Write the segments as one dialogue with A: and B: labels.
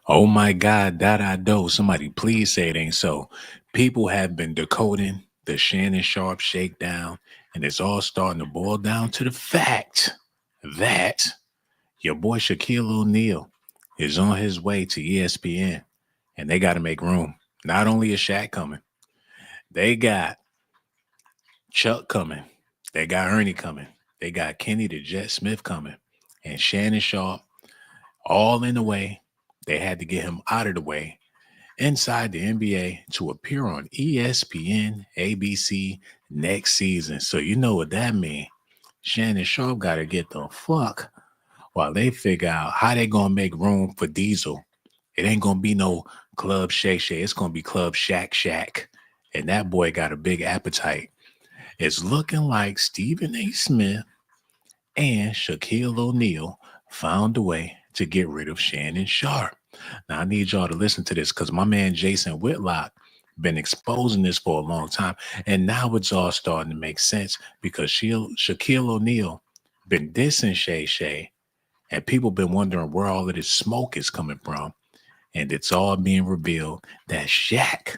A: Oh my God, that I do. Somebody please say it ain't so. People have been decoding the Shannon Sharpe shakedown, and it's all starting to boil down to the fact that your boy Shaquille O'Neal is on his way to ESPN, and they got to make room. Not only is Shaq coming, they got Chuck coming, they got Ernie coming, they got Kenny the Jet Smith coming, and Shannon Sharpe all in the way. They had to get him out of the way inside the NBA to appear on ESPN, ABC next season. So you know what that means. Shannon Sharpe got to get the fuck while they figure out how they going to make room for Diesel. It ain't going to be no Club Shay Shay. It's going to be Club Shaq Shaq. And that boy got a big appetite. It's looking like Stephen A. Smith and Shaquille O'Neal found a way to get rid of Shannon Sharpe. Now, I need y'all to listen to this because my man Jason Whitlock been exposing this for a long time. And now it's all starting to make sense because Shaquille O'Neal been dissing Shay Shay, and people been wondering where all of this smoke is coming from. And it's all being revealed that Shaq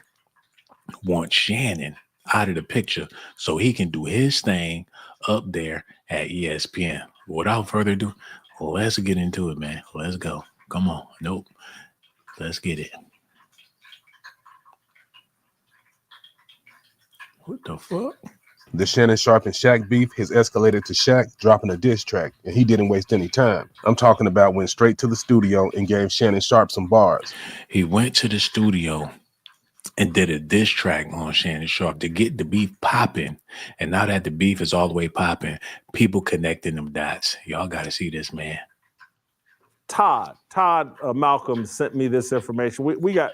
A: wants Shannon out of the picture so he can do his thing up there at ESPN. Without further ado, let's get into it, man. Let's go. Come on. Nope. Let's get it. What the fuck?
B: The Shannon Sharpe and Shaq beef has escalated to Shaq dropping a diss track, and he didn't waste any time. I'm talking about went straight to the studio and gave Shannon Sharpe some bars.
A: He went to the studio and did a diss track on Shannon Sharpe to get the beef popping. And now that the beef is all the way popping, people connecting them dots. Y'all got to see this, man.
C: Todd Malcolm sent me this information. We got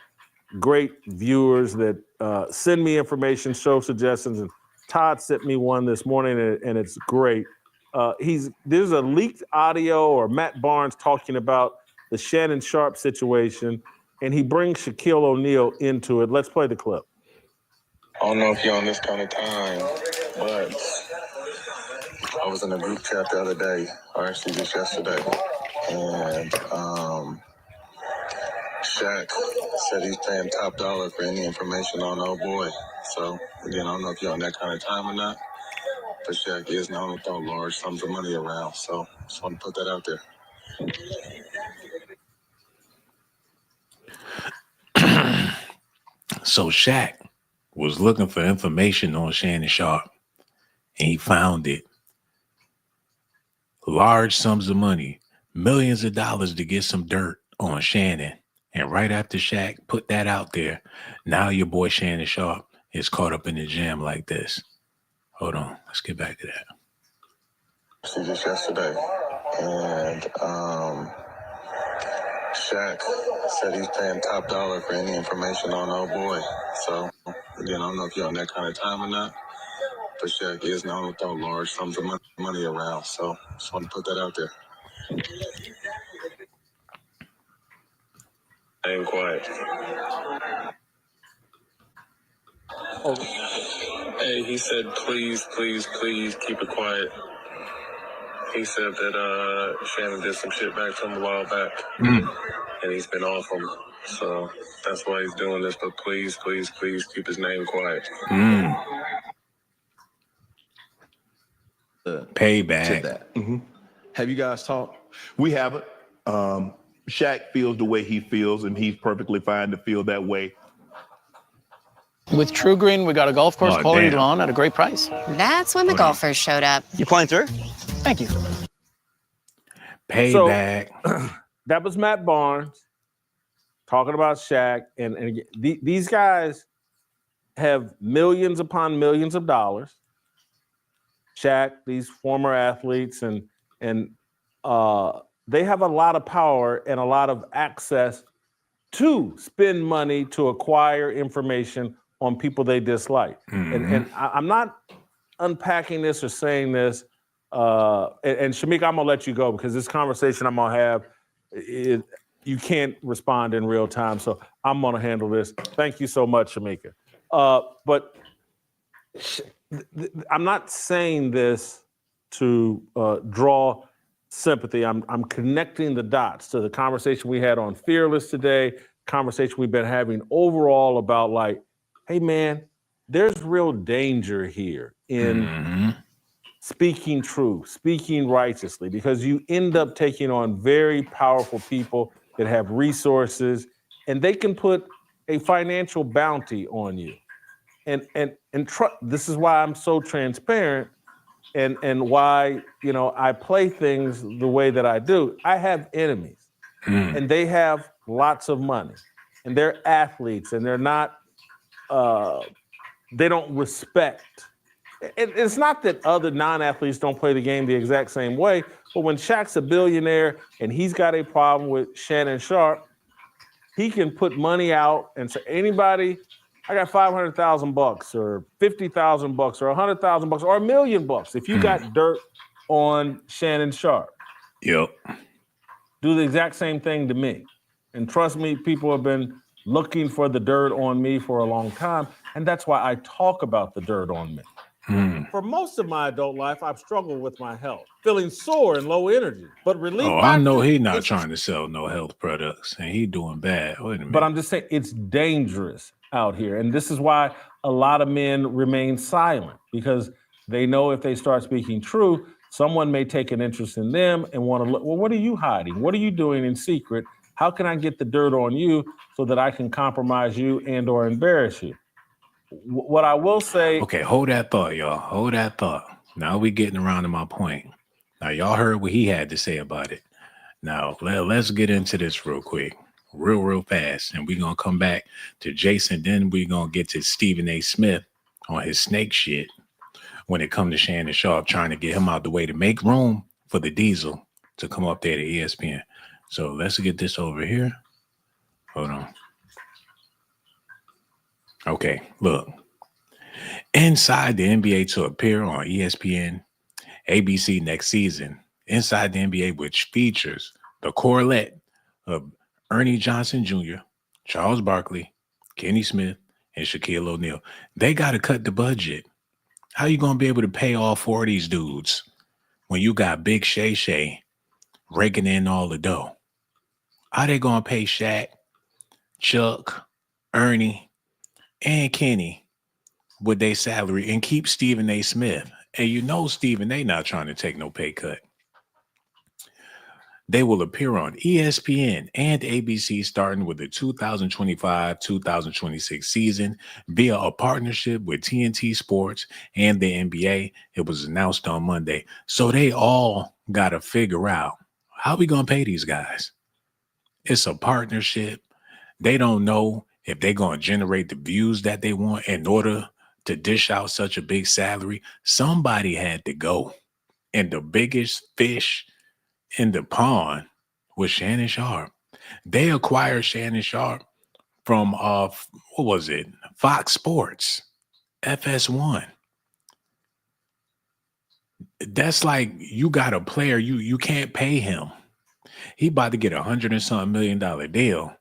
C: great viewers that send me information, show suggestions, and Todd sent me one this morning, and it's great. There's a leaked audio or Matt Barnes talking about the Shannon Sharpe situation, and he brings Shaquille O'Neal into it. Let's play the clip.
D: I don't know if you're on this kind of time, but I was in a group chat the other day, or actually just yesterday, and Shaq said he's paying top dollar for any information on old boy. So, again, I don't know if you're on that kind of time or not, but Shaq is known to throw large sums of money around, so just want to put that out there.
A: So Shaq was looking for information on Shannon Sharpe, and he found it. Large sums of money, millions of dollars to get some dirt on Shannon. And right after Shaq put that out there, now your boy Shannon Sharpe is caught up in the jam like this. Hold on, let's get back to that.
D: See this yesterday, and Shaq said he's paying top dollar for any information on old boy. So, again, I don't know if you're on that kind of time or not, but Shaq is known to throw large sums of money around. So, just want to put that out there. I am quiet. Hey, he said, please keep it quiet. He said that Shannon did some shit back to him a while back, and he's been off him. So that's why he's doing this. But please keep his name quiet.
A: Payback.
E: To that. Have you guys talked? We haven't. Shaq feels the way he feels, and he's perfectly fine to feel that way.
F: With True Green, we got a golf course, quality lawn at a great price.
G: That's when the golfers showed up.
F: You playing through? Thank you.
A: Payback.
C: So, that was Matt Barnes talking about Shaq. And these guys have millions upon millions of dollars. Shaq, these former athletes, and they have a lot of power and a lot of access to spend money to acquire information on people they dislike. And I'm not unpacking this or saying this. And Shamika, I'm gonna let you go because this conversation I'm gonna have, you can't respond in real time. So I'm gonna handle this. Thank you so much, Shamika. But I'm not saying this to draw sympathy. I'm connecting the dots to the conversation we had on Fearless today, conversation we've been having overall about like, hey man, there's real danger here in speaking truth, speaking righteously, because you end up taking on very powerful people that have resources, and they can put a financial bounty on you. And this is why I'm so transparent, and why I play things the way that I do. I have enemies, and they have lots of money, and they're athletes, and they're not. They don't respect. It's not that other non-athletes don't play the game the exact same way, but when Shaq's a billionaire and he's got a problem with Shannon Sharpe, he can put money out and say, anybody, I got $500,000 or $50,000 or $100,000 or $1 million. If you got dirt on Shannon Sharpe,
A: yep,
C: do the exact same thing to me. And trust me, people have been looking for the dirt on me for a long time, and that's why I talk about the dirt on me. For most of my adult life, I've struggled with my health, feeling sore and low energy. But relief
A: I know
C: boxing,
A: he's not trying to sell no health products, and he doing bad. Wait a minute.
C: But I'm just saying it's dangerous out here, and this is why a lot of men remain silent, because they know if they start speaking true, someone may take an interest in them and want to look. Well, what are you hiding? What are you doing in secret? How can I get the dirt on you so that I can compromise you and or embarrass you? What I will say...
A: Okay, hold that thought, y'all. Hold that thought. Now we getting around to my point. Now, y'all heard what he had to say about it. Now, let's get into this real quick. Real fast. And we're going to come back to Jason. Then we're going to get to Stephen A. Smith on his snake shit when it comes to Shannon Sharpe, trying to get him out the way to make room for the Diesel to come up there to ESPN. So let's get this over here. Hold on. Okay, look. Inside the NBA to appear on ESPN, ABC next season. Inside the NBA, which features the correlate of Ernie Johnson Jr., Charles Barkley, Kenny Smith, and Shaquille O'Neal. They got to cut the budget. How you going to be able to pay all four of these dudes when you got Big Shay raking in all the dough? How they going to pay Shaq, Chuck, Ernie, and Kenny with their salary and keep Stephen A. Smith? And you know Stephen A. not trying to take no pay cut. They will appear on ESPN and ABC starting with the 2025-2026 season via a partnership with TNT Sports and the NBA. It was announced on Monday. So they all got to figure out, how we going to pay these guys? It's a partnership. They don't know if they're going to generate the views that they want in order to dish out such a big salary. Somebody had to go. And the biggest fish in the pond was Shannon Sharpe. They acquired Shannon Sharpe from what was it? Fox Sports, FS1. That's like you got a player, you can't pay him. He about to get $100 and something million deal.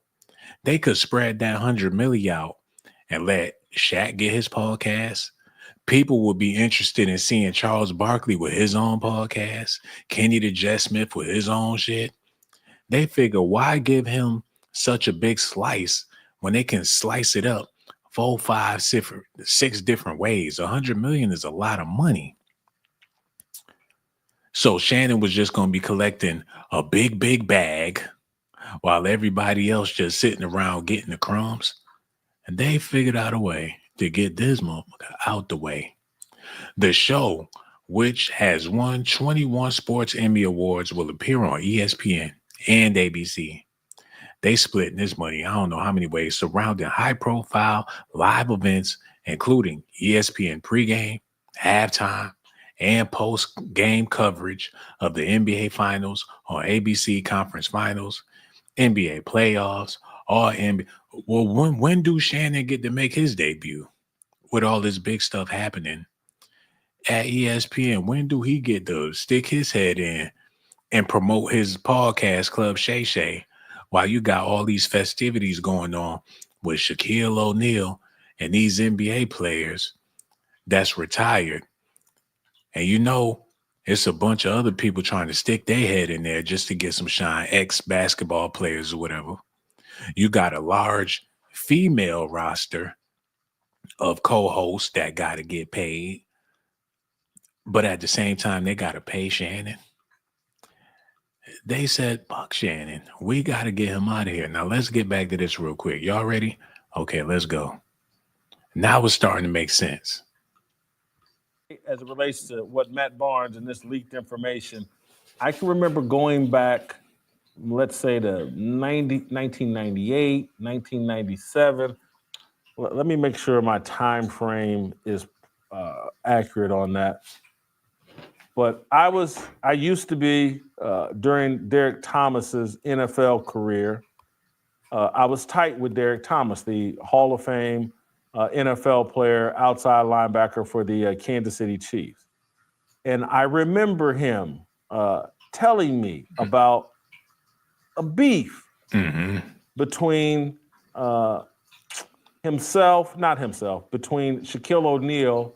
A: They could spread that $100 million out and let Shaq get his podcast. People would be interested in seeing Charles Barkley with his own podcast, Kenny the Jet Smith with his own shit. They figure, why give him such a big slice when they can slice it up 4, 5, 6 different ways? $100 million is a lot of money. So Shannon was just going to be collecting a big bag while everybody else just sitting around getting the crumbs. And they figured out a way to get this motherfucker out the way. The show, which has won 21 Sports Emmy Awards, will appear on ESPN and ABC. They splitting this money, I don't know how many ways, surrounding high-profile live events, including ESPN pregame, halftime, and post-game coverage of the NBA Finals on ABC Conference Finals, NBA playoffs, all NBA. Well, when do Shannon get to make his debut with all this big stuff happening at ESPN? When do he get to stick his head in and promote his podcast, Club Shay Shay, while you got all these festivities going on with Shaquille O'Neal and these NBA players that's retired? And you know, It's a bunch of other people trying to stick their head in there just to get some shine, ex-basketball players or whatever. You got a large female roster of co-hosts that got to get paid. But at the same time, they got to pay Shannon. They said, fuck Shannon. We got to get him out of here. Now, let's get back to this real quick. Y'all ready? Okay, let's go. Now it's starting to make sense.
C: As it relates to what Matt Barnes and this leaked information, I can remember going back, let's say to 1998, 1997. Let me make sure my time frame is accurate on that. But I used to be, during Derek Thomas's NFL career, I was tight with Derek Thomas, the Hall of Fame NFL player, outside linebacker for the Kansas City Chiefs. And I remember him telling me about a beef between between Shaquille O'Neal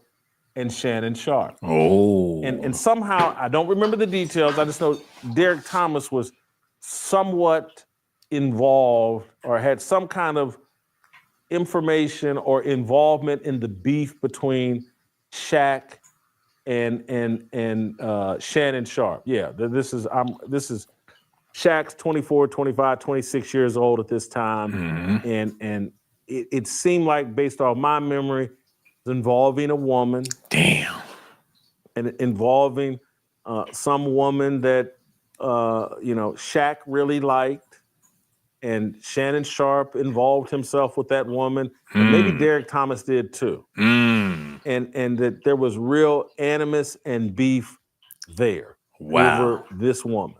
C: and Shannon Sharpe.
A: Oh.
C: And somehow, I don't remember the details. I just know Derek Thomas was somewhat involved or had some kind of information or involvement in the beef between Shaq and Shannon Sharpe. Yeah, this is Shaq's 24, 25, 26 years old at this time. And it seemed like, based off my memory, involving a woman.
A: Damn.
C: And involving some woman that, Shaq really liked. And Shannon Sharpe involved himself with that woman. And maybe Derek Thomas did too. And that there was real animus and beef there over this woman.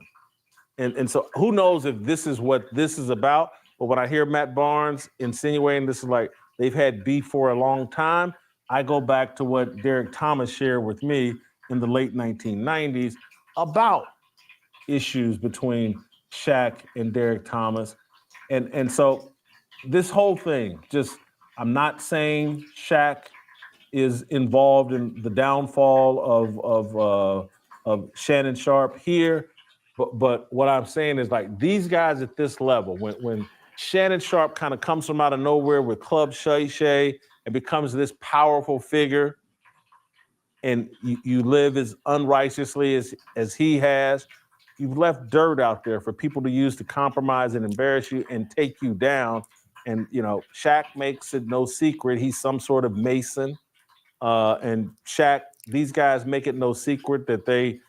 C: And so who knows if this is what this is about. But when I hear Matt Barnes insinuating this is like they've had beef for a long time, I go back to what Derek Thomas shared with me in the late 1990s about issues between Shaq and Derek Thomas. And so this whole thing, I'm not saying Shaq is involved in the downfall of Shannon Sharpe here, but what I'm saying is, like, these guys at this level, when Shannon Sharpe kind of comes from out of nowhere with Club Shay Shay and becomes this powerful figure, and you live as unrighteously as he has, you've left dirt out there for people to use to compromise and embarrass you and take you down. And, Shaq makes it no secret he's some sort of Mason. And Shaq, these guys make it no secret that they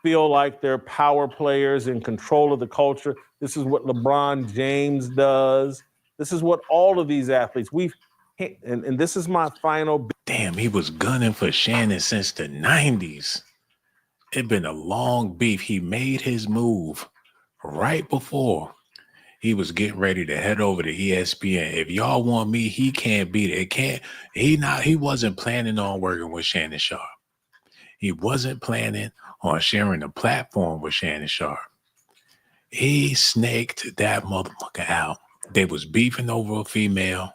C: feel like they're power players in control of the culture. This is what LeBron James does. This is what all of these athletes, and this is my final.
A: Damn, he was gunning for Shannon since the 90s. It'd been a long beef. He made his move right before he was getting ready to head over to ESPN. If y'all want me, he can't beat it. He wasn't planning on working with Shannon Sharpe. He wasn't planning on sharing a platform with Shannon Sharpe. He snaked that motherfucker out. They was beefing over a female.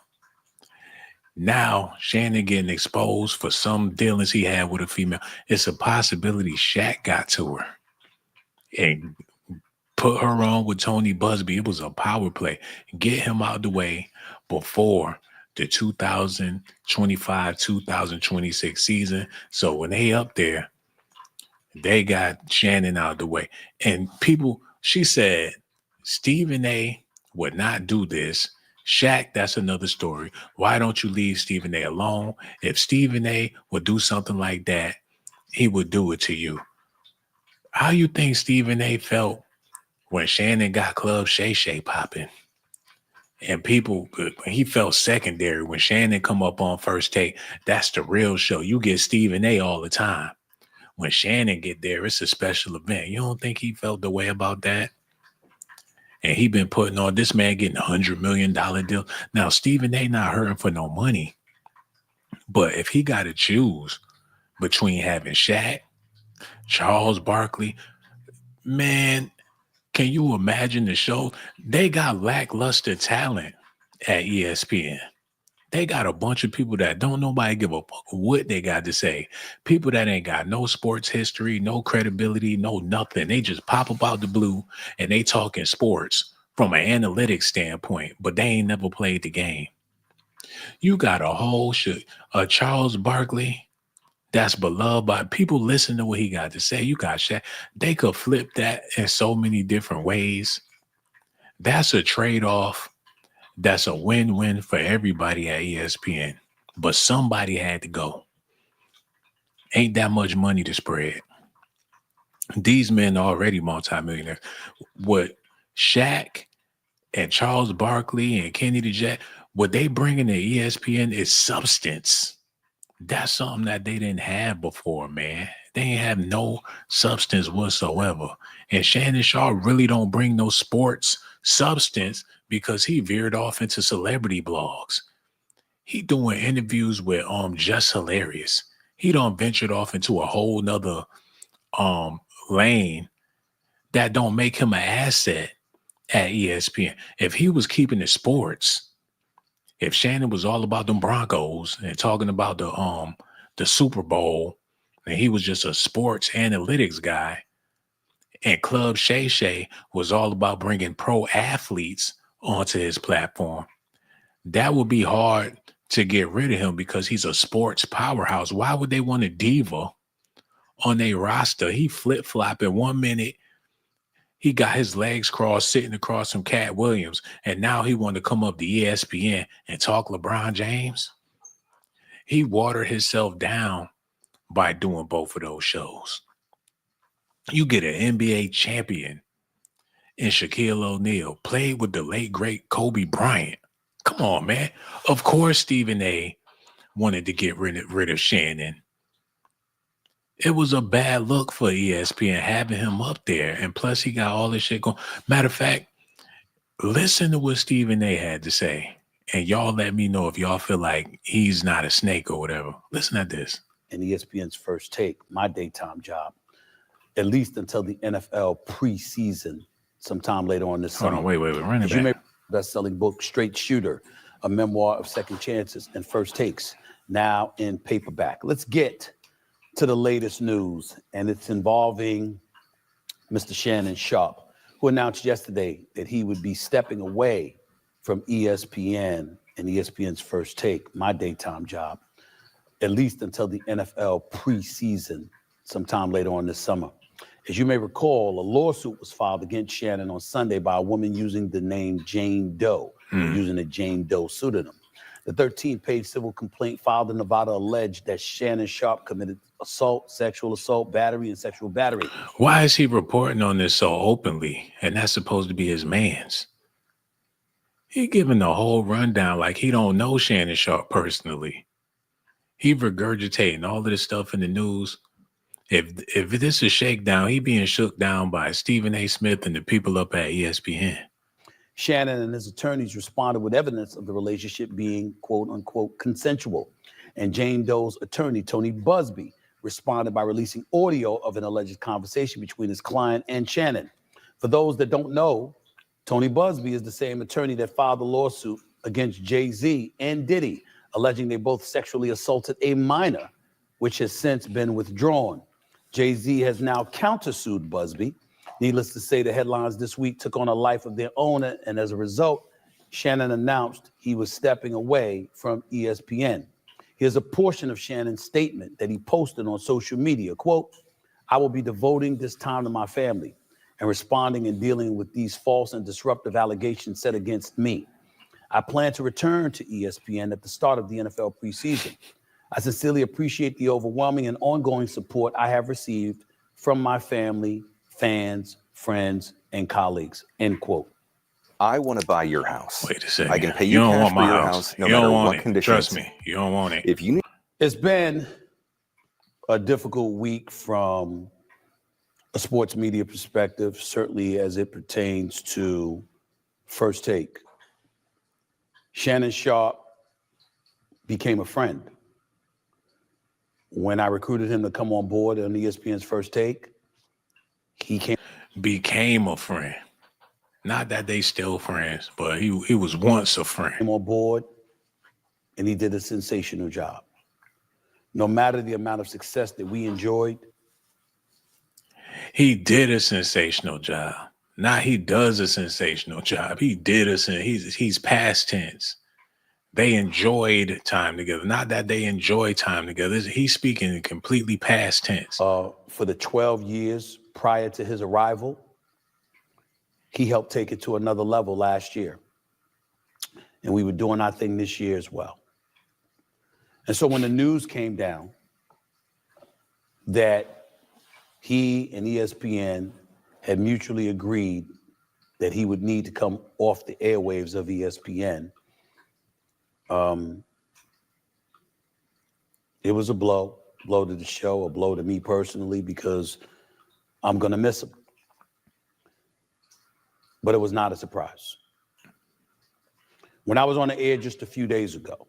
A: Now Shannon getting exposed for some dealings he had with a female. It's a possibility Shaq got to her and put her on with Tony Busby. It was a power play. Get him out the way before the 2025-2026 season. So when they up there, they got Shannon out the way. And she said Stephen A would not do this. Shaq, that's another story. Why don't you leave Stephen A alone? If Stephen A would do something like that, he would do it to you. How you think Stephen A felt when Shannon got Club Shay Shay popping? And he felt secondary. When Shannon come up on First Take, that's the real show. You get Stephen A all the time. When Shannon get there, it's a special event. You don't think he felt the way about that? And he been putting on this man getting $100 million deal. Now, Stephen A not hurting for no money. But if he got to choose between having Shaq, Charles Barkley, man, can you imagine the show? They got lackluster talent at ESPN. They got a bunch of people that don't nobody give a fuck what they got to say. People that ain't got no sports history, no credibility, no nothing. They just pop up out the blue and they talking sports from an analytics standpoint, but they ain't never played the game. You got a whole shit. Charles Barkley, that's beloved by people. Listen to what he got to say. You got Shaq. They could flip that in so many different ways. That's a trade-off. That's a win-win for everybody at ESPN. But somebody had to go. Ain't that much money to spread. These men are already multimillionaires. What Shaq and Charles Barkley and Kenny the Jet, what they bringing to ESPN is substance. That's something that they didn't have before, man. They ain't have no substance whatsoever. And Shannon Sharpe really don't bring no sports substance because he veered off into celebrity blogs. He doing interviews with Just Hilarious. He done ventured off into a whole nother lane that don't make him an asset at ESPN. If he was keeping the sports, if Shannon was all about them Broncos and talking about the Super Bowl, and he was just a sports analytics guy, and Club Shay Shay was all about bringing pro athletes onto his platform, that would be hard to get rid of him because he's a sports powerhouse. Why would they want a diva on their roster? He flip-flopping 1 minute. He got his legs crossed sitting across from Cat Williams, and now he wanted to come up to ESPN and talk LeBron James. He watered himself down by doing both of those shows. You get an NBA champion in Shaquille O'Neal, played with the late, great Kobe Bryant. Come on, man. Of course, Stephen A. wanted to get rid of Shannon. It was a bad look for ESPN having him up there. And plus, he got all this shit going. Matter of fact, listen to what Stephen A. had to say. And y'all let me know if y'all feel like he's not a snake or whatever. Listen to this.
H: And ESPN's First Take, my daytime job, at least until the NFL preseason, sometime later on this summer.
A: Hold on, wait. Run it back.
H: You may best-selling book, Straight Shooter, a memoir of second chances and first takes, now in paperback. Let's get to the latest news, and it's involving Mr. Shannon Sharpe, who announced yesterday that he would be stepping away from ESPN and ESPN's First Take, my daytime job, at least until the NFL preseason, sometime later on this summer. As you may recall, a lawsuit was filed against Shannon on Sunday by a woman using the name Jane Doe, using a Jane Doe pseudonym. The 13-page civil complaint filed in Nevada alleged that Shannon Sharpe committed assault, sexual assault, battery, and sexual battery.
A: Why is he reporting on this so openly? And that's supposed to be his man's. He giving the whole rundown like he don't know Shannon Sharpe personally. He regurgitating all of this stuff in the news. If this is shakedown, he being shook down by Stephen A. Smith and the people up at ESPN.
H: Shannon and his attorneys responded with evidence of the relationship being, quote unquote, consensual. And Jane Doe's attorney, Tony Busby, responded by releasing audio of an alleged conversation between his client and Shannon. For those that don't know, Tony Busby is the same attorney that filed the lawsuit against Jay-Z and Diddy, alleging they both sexually assaulted a minor, which has since been withdrawn. Jay-Z has now countersued Busby. Needless to say, the headlines this week took on a life of their own, and as a result, Shannon announced he was stepping away from ESPN. Here's a portion of Shannon's statement that he posted on social media. Quote, "I will be devoting this time to my family and responding and dealing with these false and disruptive allegations set against me. I plan to return to ESPN at the start of the NFL preseason. I sincerely appreciate the overwhelming and ongoing support I have received from my family, fans, friends, and colleagues," end quote.
I: I want to buy your house.
A: Wait a second.
I: I can pay
A: You
I: you
A: don't
I: cash
A: want
I: for
A: my
I: your
A: house.
I: house no
A: You don't
I: matter
A: want
I: what
A: it.
I: conditions.
A: Trust me, you don't want it.
I: If you need
H: It's been a difficult week from a sports media perspective, certainly as it pertains to First Take. Shannon Sharpe became a friend. When I recruited him to come on board on ESPN's First Take, he
A: became a friend. Not that they still friends, but he was once a friend.
H: came on board. and he did a sensational job. No matter the amount of success that we enjoyed,
A: he did a sensational job. Not he does a sensational job. He did he's past tense. They enjoyed time together. Not that they enjoy time together. He's speaking in completely past tense.
H: For the 12 years prior to his arrival, he helped take it to another level last year. And we were doing our thing this year as well. And so when the news came down that he and ESPN had mutually agreed that he would need to come off the airwaves of ESPN, it was a blow to the show, a blow to me personally, because I'm going to miss him. But it was not a surprise. When I was on the air just a few days ago,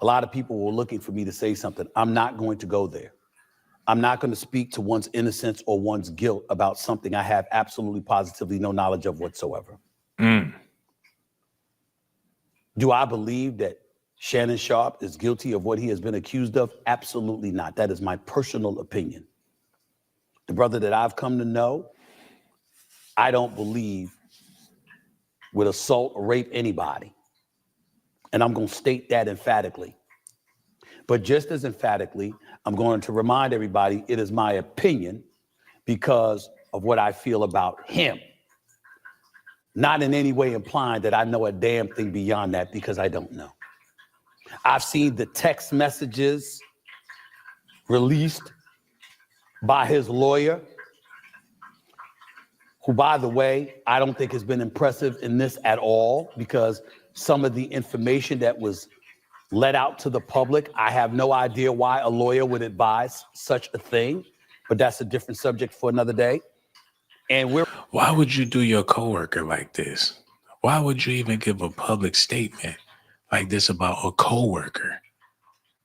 H: a lot of people were looking for me to say something. I'm not going to go there. I'm not going to speak to one's innocence or one's guilt about something I have absolutely positively no knowledge of whatsoever. Do I believe that Shannon Sharpe is guilty of what he has been accused of? Absolutely not. That is my personal opinion. The brother that I've come to know, I don't believe would assault or rape anybody. And I'm going to state that emphatically. But just as emphatically, I'm going to remind everybody it is my opinion because of what I feel about him. Not in any way implying that I know a damn thing beyond that, because I don't know. I've seen the text messages released by his lawyer, who, by the way, I don't think has been impressive in this at all, because some of the information that was let out to the public, I have no idea why a lawyer would advise such a thing, but that's a different subject for another day. And
A: why would you do your coworker like this? Why would you even give a public statement like this about a coworker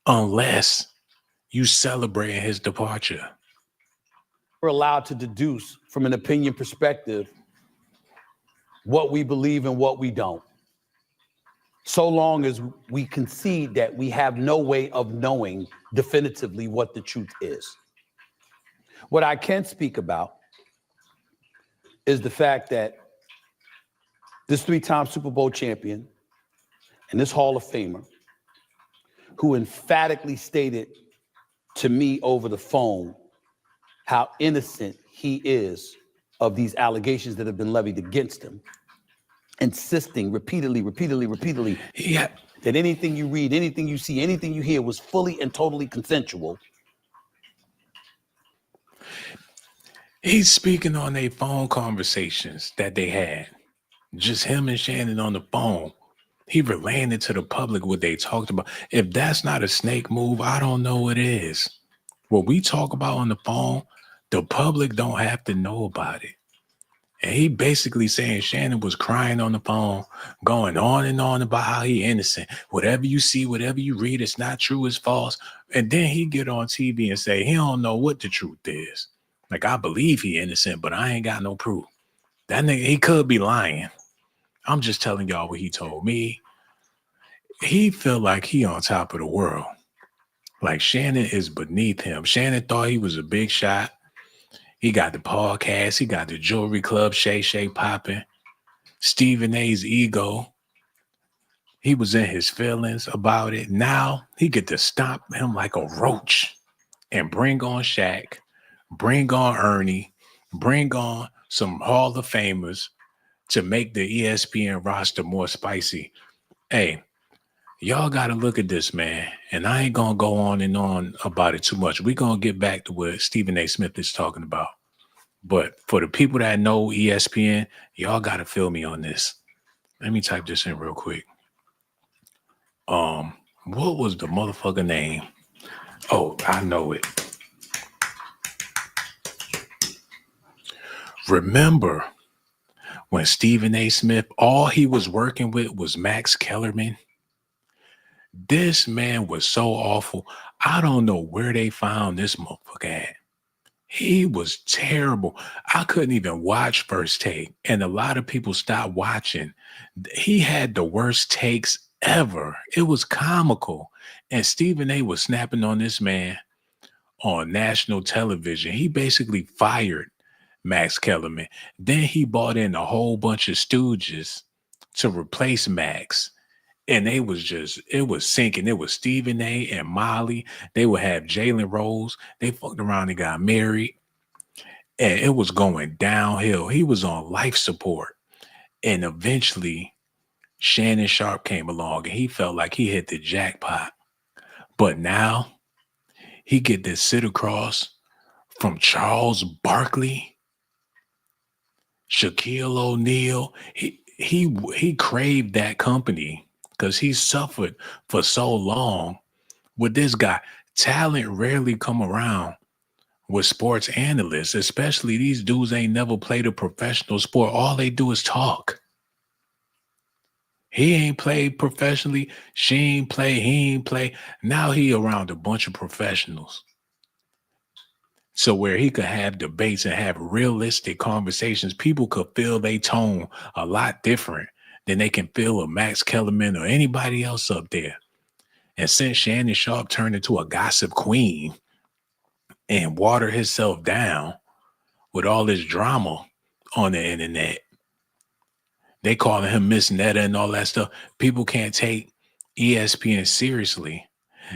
A: unless you celebrating his departure?
H: We're allowed to deduce from an opinion perspective what we believe and what we don't, so long as we concede that we have no way of knowing definitively what the truth is. What I can speak about is the fact that this three-time Super Bowl champion and this Hall of Famer, who emphatically stated to me over the phone how innocent he is of these allegations that have been levied against him, insisting repeatedly that anything you read, anything you see, anything you hear was fully and totally consensual.
A: He's speaking on their phone conversations that they had. Just him and Shannon on the phone. He relaying it to the public what they talked about. If that's not a snake move, I don't know what is. What we talk about on the phone, the public don't have to know about it. And he basically saying Shannon was crying on the phone, going on and on about how he innocent. Whatever you see, whatever you read, it's not true, it's false. And then he get on TV and say he don't know what the truth is. Like, I believe he innocent, but I ain't got no proof. That nigga, he could be lying. I'm just telling y'all what he told me. He feel like he on top of the world. Like Shannon is beneath him. Shannon thought he was a big shot. He got the podcast. He got the jewelry club, Shay popping. Stephen A's ego. He was in his feelings about it. Now he get to stomp him like a roach and bring on Shaq, bring on Ernie, bring on some Hall of Famers to make the ESPN roster more spicy. Hey, y'all got to look at this, man. And I ain't going to go on and on about it too much. We're going to get back to what Stephen A. Smith is talking about. But for the people that know ESPN, y'all got to feel me on this. Let me type this in real quick. What was the motherfucker name? Oh, I know it. Remember when Stephen A. Smith, all he was working with was Max Kellerman? This man was so awful. I don't know where they found this motherfucker at. He was terrible. I couldn't even watch First Take, and a lot of people stopped watching. He had the worst takes ever. It was comical. And Stephen A was snapping on this man on national television. He basically fired Max Kellerman. Then he brought in a whole bunch of stooges to replace Max. And it was sinking. It was Stephen A and Molly. They would have Jalen Rose. They fucked around and got married. And it was going downhill. He was on life support. And eventually, Shannon Sharpe came along and he felt like he hit the jackpot. But now, he get this sit across from Charles Barkley, Shaquille O'Neal. He craved that company because he suffered for so long with this guy. Talent rarely come around with sports analysts, especially these dudes ain't never played a professional sport. All they do is talk. He ain't played professionally. He ain't play. Now he around a bunch of professionals. So where he could have debates and have realistic conversations, people could feel they tone a lot different than they can feel a Max Kellerman or anybody else up there. And since Shannon Sharpe turned into a gossip queen and watered himself down with all this drama on the internet, they calling him Miss Netta and all that stuff. People can't take ESPN seriously.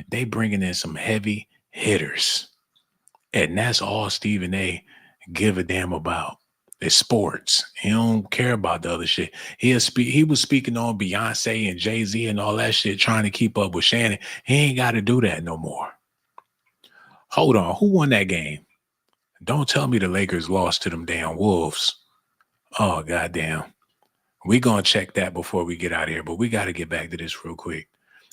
A: They bringing in some heavy hitters. And that's all Stephen A give a damn about. It's sports. He don't care about the other shit. He was speaking on Beyonce and Jay-Z and all that shit, trying to keep up with Shannon. He ain't got to do that no more. Hold on. Who won that game? Don't tell me the Lakers lost to them damn Wolves. Oh, goddamn. We gonna check that before we get out of here, but we got to get back to this real quick.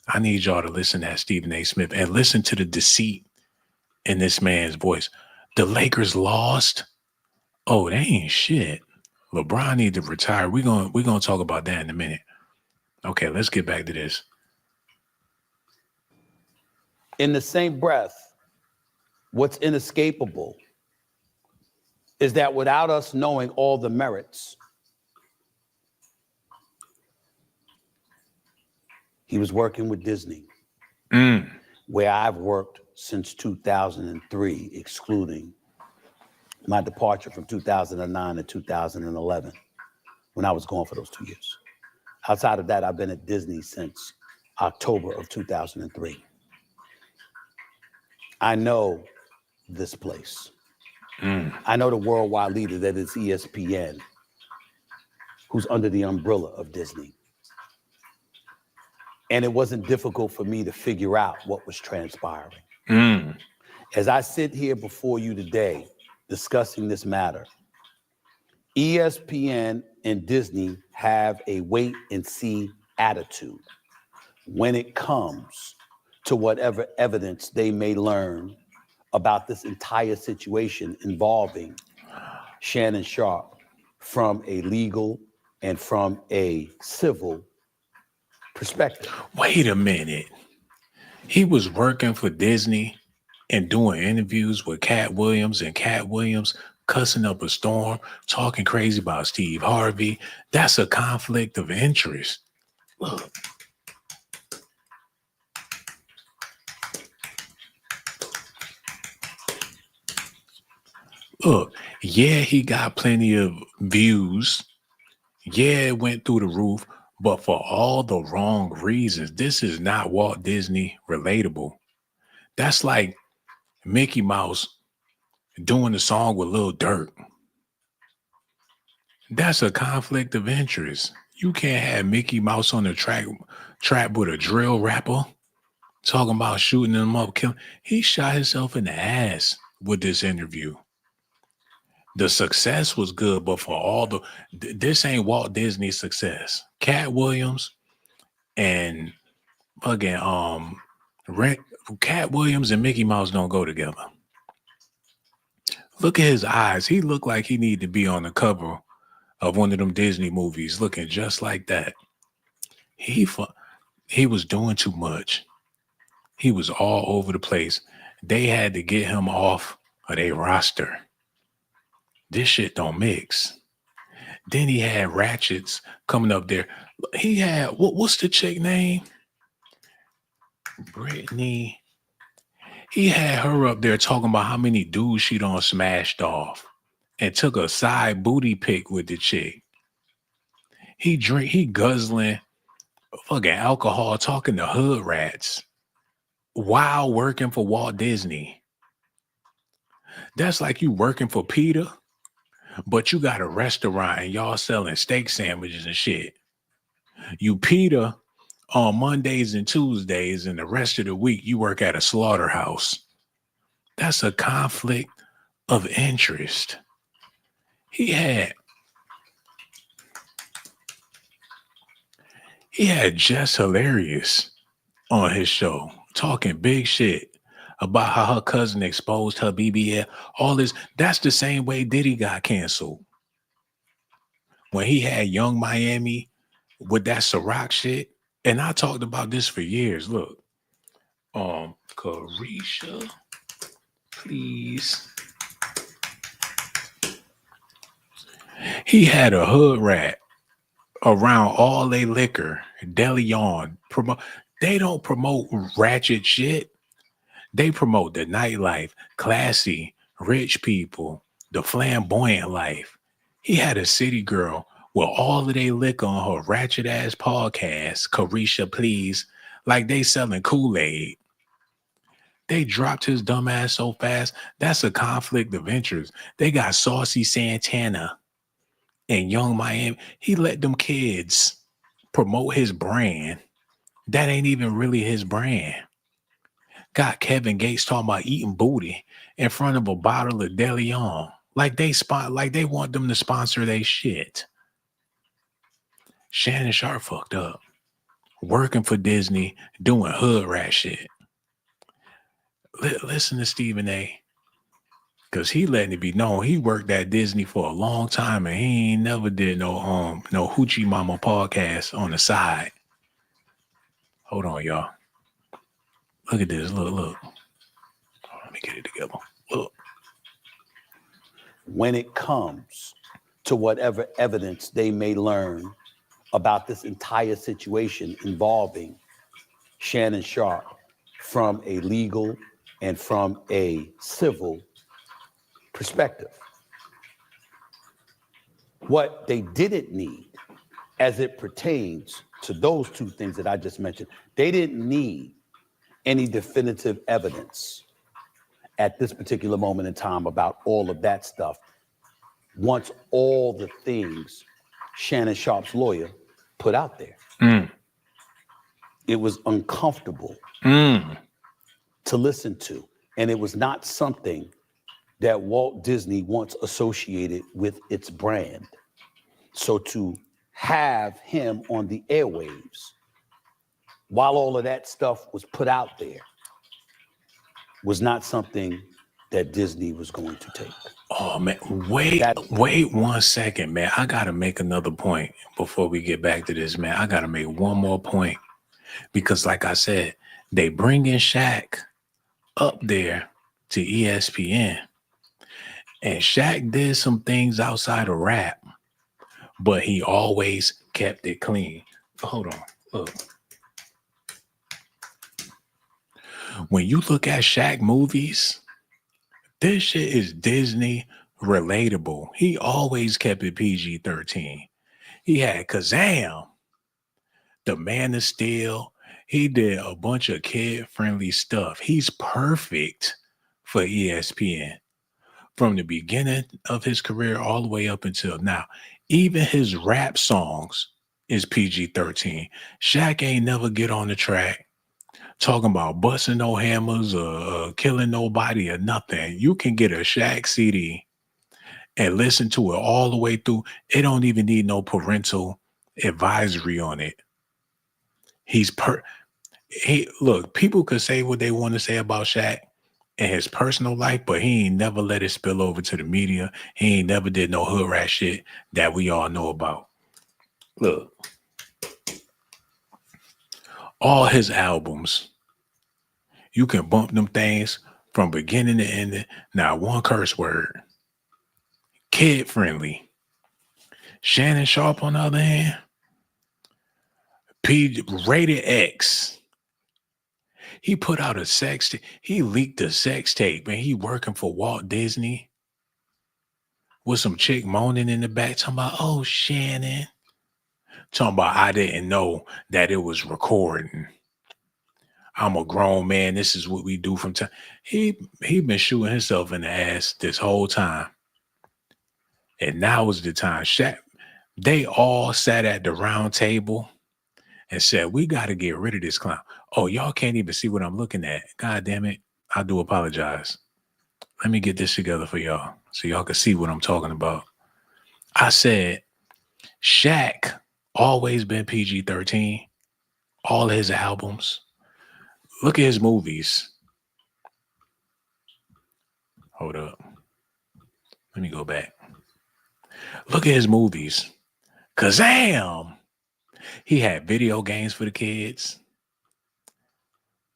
A: I need y'all to listen to Stephen A. Smith and listen to the deceit in this man's voice. The Lakers lost? Oh, they ain't shit. LeBron need to retire. We're gonna talk about that in a minute. Okay, let's get back to this.
H: In the same breath, what's inescapable is that without us knowing all the merits, he was working with Disney, where I've worked since 2003, excluding my departure from 2009 to 2011, when I was gone for those 2 years. Outside of that, I've been at Disney since October of 2003. I know this place. I know the worldwide leader that is ESPN, who's under the umbrella of Disney. And it wasn't difficult for me to figure out what was transpiring. As I sit here before you today discussing this matter, ESPN and Disney have a wait and see attitude when it comes to whatever evidence they may learn about this entire situation involving Shannon Sharpe from a legal and from a civil perspective.
A: Wait a minute. He was working for Disney and doing interviews with Cat Williams, and Cat Williams cussing up a storm, talking crazy about Steve Harvey. That's a conflict of interest. Look. Look, yeah, he got plenty of views. Yeah, it went through the roof, but for all the wrong reasons. This is not Walt Disney relatable. That's like Mickey Mouse doing the song with Lil Durk. That's a conflict of interest. You can't have Mickey Mouse on the trap with a drill rapper talking about shooting him up, killing. He shot himself in the ass with this interview. The success was good, but for all this ain't Walt Disney's success. Cat Williams and again, Cat Williams and Mickey Mouse don't go together. Look at his eyes. He looked like he needed to be on the cover of one of them Disney movies, looking just like that. He was doing too much. He was all over the place. They had to get him off of their roster. This shit don't mix. Then he had ratchets coming up there. He had what's the chick name? Brittany. He had her up there talking about how many dudes she done smashed off and took a side booty pic with the chick. He guzzling fucking alcohol, talking to hood rats while working for Walt Disney. That's like you working for Peter, but you got a restaurant and y'all selling steak sandwiches and shit. You Peter on Mondays and Tuesdays, and the rest of the week you work at a slaughterhouse. That's a conflict of interest. He had Jess Hilarious on his show talking big shit about how her cousin exposed her BBL. All this. That's the same way Diddy got canceled. When he had Young Miami with that Ciroc shit. And I talked about this for years. Look, Carisha, please. He had a hood rat around all they liquor, DeLeon. They don't promote ratchet shit. They promote the nightlife, classy, rich people, the flamboyant life. He had a city girl with all of they liquor on her ratchet ass podcast, Carisha, please, like they selling Kool-Aid. They dropped his dumb ass so fast. That's a conflict of interest. They got Saucy Santana and Young Miami. He let them kids promote his brand. That ain't even really his brand. Got Kevin Gates talking about eating booty in front of a bottle of DeLeon. Like they want them to sponsor their shit. Shannon Sharpe fucked up. Working for Disney, doing hood rat shit. Listen to Stephen A. Because he letting it be known he worked at Disney for a long time and he ain't never did no Hoochie Mama podcast on the side. Hold on, y'all. Look at this. Look. Let me get it together. Look.
H: When it comes to whatever evidence they may learn about this entire situation involving Shannon Sharpe from a legal and from a civil perspective. What they didn't need as it pertains to those two things that I just mentioned, they didn't need any definitive evidence at this particular moment in time about all of that stuff. Once all the things Shannon Sharpe's lawyer put out there, it was uncomfortable to listen to. And it was not something that Walt Disney once associated with its brand. So to have him on the airwaves while all of that stuff was put out there was not something that Disney was going to take.
A: Oh man, wait 1 second, man. I gotta make another point before we get back to this, man. I gotta make one more point because, like I said, they bring in Shaq up there to ESPN, and Shaq did some things outside of rap, but he always kept it clean. Hold on, look. When you look at Shaq movies, this shit is Disney relatable. He always kept it PG-13. He had Kazam, The Man of Steel. He did a bunch of kid-friendly stuff. He's perfect for ESPN from the beginning of his career all the way up until now. Even his rap songs is PG-13. Shaq ain't never get on the track talking about busting no hammers or killing nobody or nothing. You can get a Shaq CD and listen to it all the way through. It don't even need no parental advisory on it. Look, people could say what they want to say about Shaq and his personal life, but he ain't never let it spill over to the media. He ain't never did no hood rat shit that we all know about. Look. All his albums, you can bump them things from beginning to end. Not one curse word. Kid friendly. Shannon Sharpe, on the other hand, rated X. He put out a sex tape. He leaked a sex tape, man. He working for Walt Disney with some chick moaning in the back, talking about, oh, Shannon. Talking about, I didn't know that it was recording. I'm a grown man. This is what we do from time. He been shooting himself in the ass this whole time. And now was the time. Shaq, they all sat at the round table and said, we got to get rid of this clown. Oh, y'all can't even see what I'm looking at. God damn it. I do apologize. Let me get this together for y'all so y'all can see what I'm talking about. I said, Shaq always been PG-13. All his albums. Look at his movies. Hold up. Let me go back. Look at his movies. Kazam! He had video games for the kids.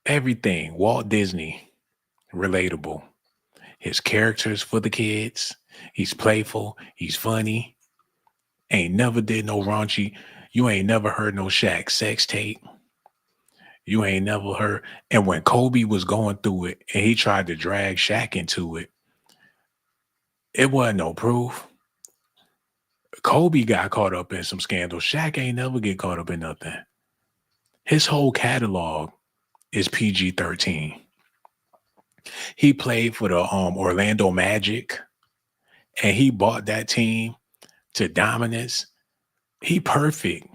A: Everything. Walt Disney. Relatable. His characters for the kids. He's playful. He's funny. Ain't never did no raunchy. You ain't never heard no Shaq sex tape. You ain't never heard. And when Kobe was going through it and he tried to drag Shaq into it, it wasn't no proof. Kobe got caught up in some scandal. Shaq ain't never get caught up in nothing. His whole catalog is PG-13. He played for the Orlando Magic, and he brought that team to dominance. He perfect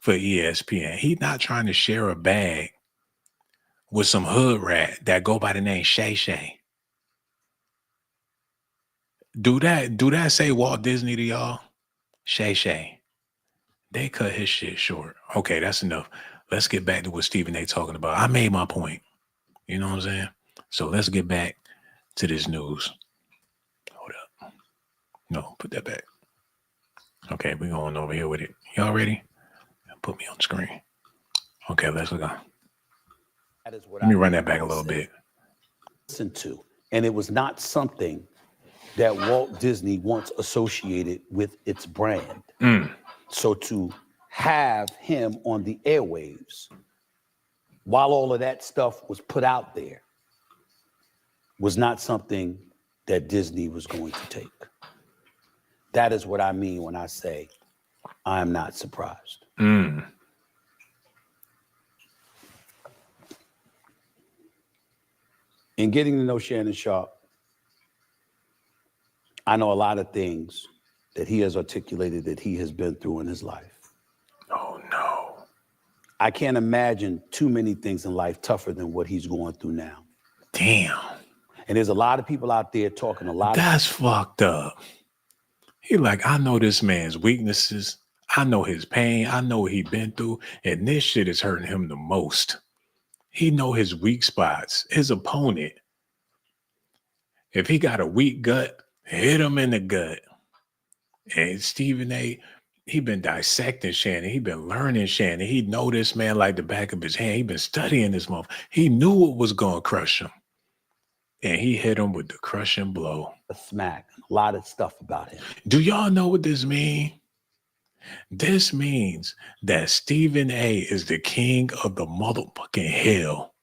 A: for ESPN. He's not trying to share a bag with some hood rat that go by the name Shay Shay. Do that say Walt Disney to y'all? Shay Shay. They cut his shit short. Okay, that's enough. Let's get back to what Stephen A. talking about. I made my point. You know what I'm saying? So let's get back to this news. Hold up. No, put that back. Okay, we're going over here with it. Y'all ready? Put me on the screen. Okay, let's go. Let me run that back a little bit.
H: Listen to, and it was not something that Walt Disney once associated with its brand. So to have him on the airwaves while all of that stuff was put out there was not something that Disney was going to take. That is what I mean when I say I'm not surprised.
A: Mm.
H: In getting to know Shannon Sharpe, I know a lot of things that he has articulated that he has been through in his life.
A: Oh, no.
H: I can't imagine too many things in life tougher than what he's going through now.
A: Damn.
H: And there's a lot of people out there talking a lot.
A: That's fucked up. He like, I know this man's weaknesses. I know his pain. I know what he been through. And this shit is hurting him the most. He know his weak spots. His opponent. If he got a weak gut, hit him in the gut. And Stephen A., he been dissecting Shannon. He been learning Shannon. He know this man like the back of his hand. He been studying this motherfucker. He knew what was going to crush him. And he hit him with the crushing blow.
H: A smack. A lot of stuff about him.
A: Do y'all know what this means? This means that Stephen A. is the king of the motherfucking hell.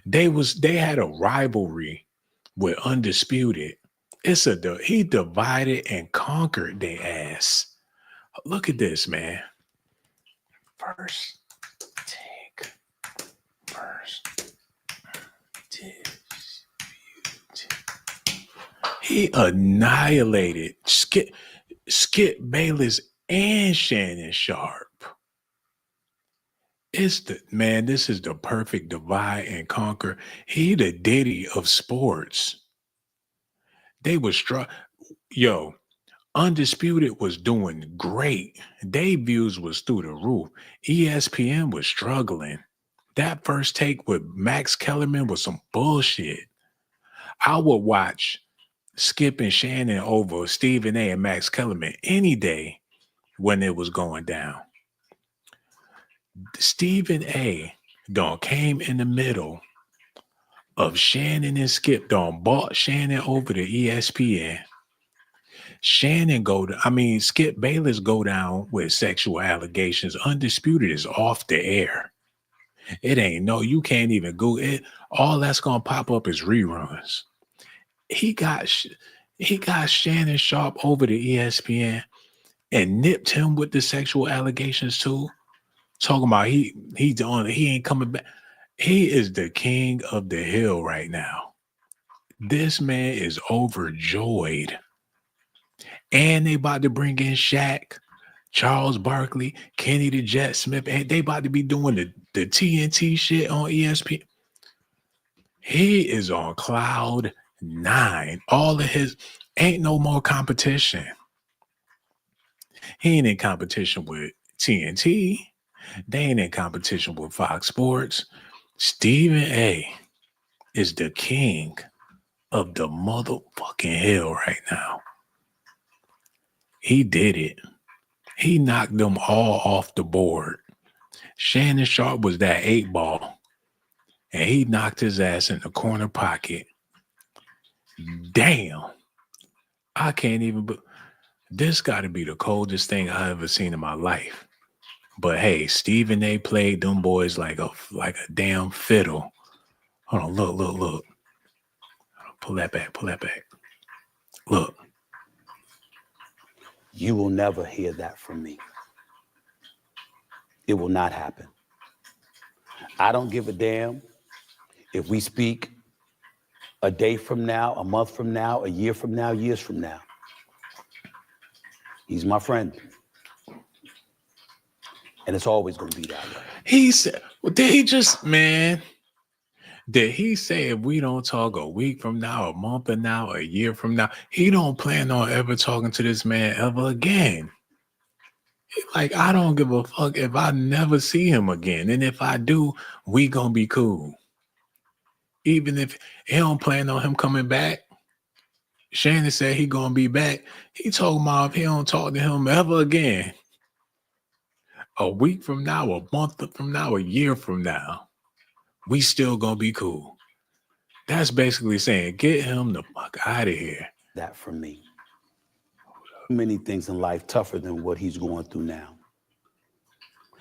A: They had a rivalry with Undisputed. He divided and conquered their ass. Look at this, man. First take. He annihilated Skip Bayless and Shannon Sharpe. This is the perfect divide and conquer. He the Diddy of sports. They was Undisputed was doing great. Their views was through the roof. ESPN was struggling. That first take with Max Kellerman was some bullshit. I would watch Skip and Shannon over Stephen A. and Max Kellerman any day when it was going down. Stephen A. came in the middle of Shannon and Skip bought Shannon over to ESPN. Skip Bayless go down with sexual allegations. Undisputed is off the air. It ain't you can't even Google it. All that's gonna pop up is reruns. He got Shannon Sharpe over to ESPN and nipped him with the sexual allegations too. Talking about he ain't coming back. He is the king of the hill right now. This man is overjoyed. And they about to bring in Shaq, Charles Barkley, Kenny the Jet Smith, and they about to be doing the TNT shit on ESPN. He is on cloud 9. All of his ain't no more competition. He ain't in competition with TNT. They ain't in competition with Fox Sports. Stephen A is the king of the motherfucking hill right now. He did it. He knocked them all off the board. Shannon Sharpe was that 8 ball, and he knocked his ass in the corner pocket. Damn. I can't even. This got to be the coldest thing I ever seen in my life. But hey, Stephen A played them boys like a damn fiddle. Hold on, look. Pull that back. Look.
H: You will never hear that from me. It will not happen. I don't give a damn if we speak a day from now, a month from now, a year from now, years from now. He's my friend. And it's always going to be that way.
A: He said, did he say if we don't talk a week from now, a month from now, a year from now, he don't plan on ever talking to this man ever again? Like, I don't give a fuck if I never see him again. And if I do, we gonna be cool. Even if he don't plan on him coming back. Shannon said he gonna be back. He told him if he don't talk to him ever again, a week from now, a month from now, a year from now, we still gonna be cool. That's basically saying, get him the fuck out of here.
H: That from me. Many things in life tougher than what he's going through now.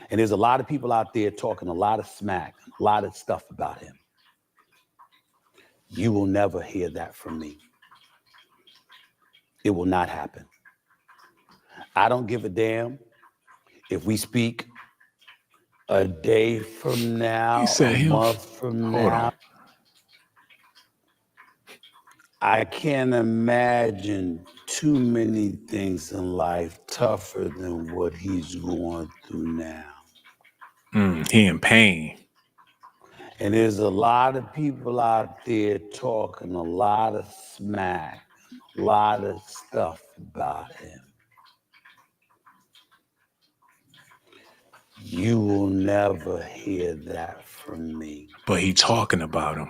H: And there's a lot of people out there talking a lot of smack, a lot of stuff about him. You will never hear that from me. It will not happen. I don't give a damn if we speak a day from now, a month from now. I can't imagine too many things in life tougher than what he's going through now.
A: He in pain.
H: And there's a lot of people out there talking a lot of smack, a lot of stuff about him. You will never hear that from me.
A: But he talking about him.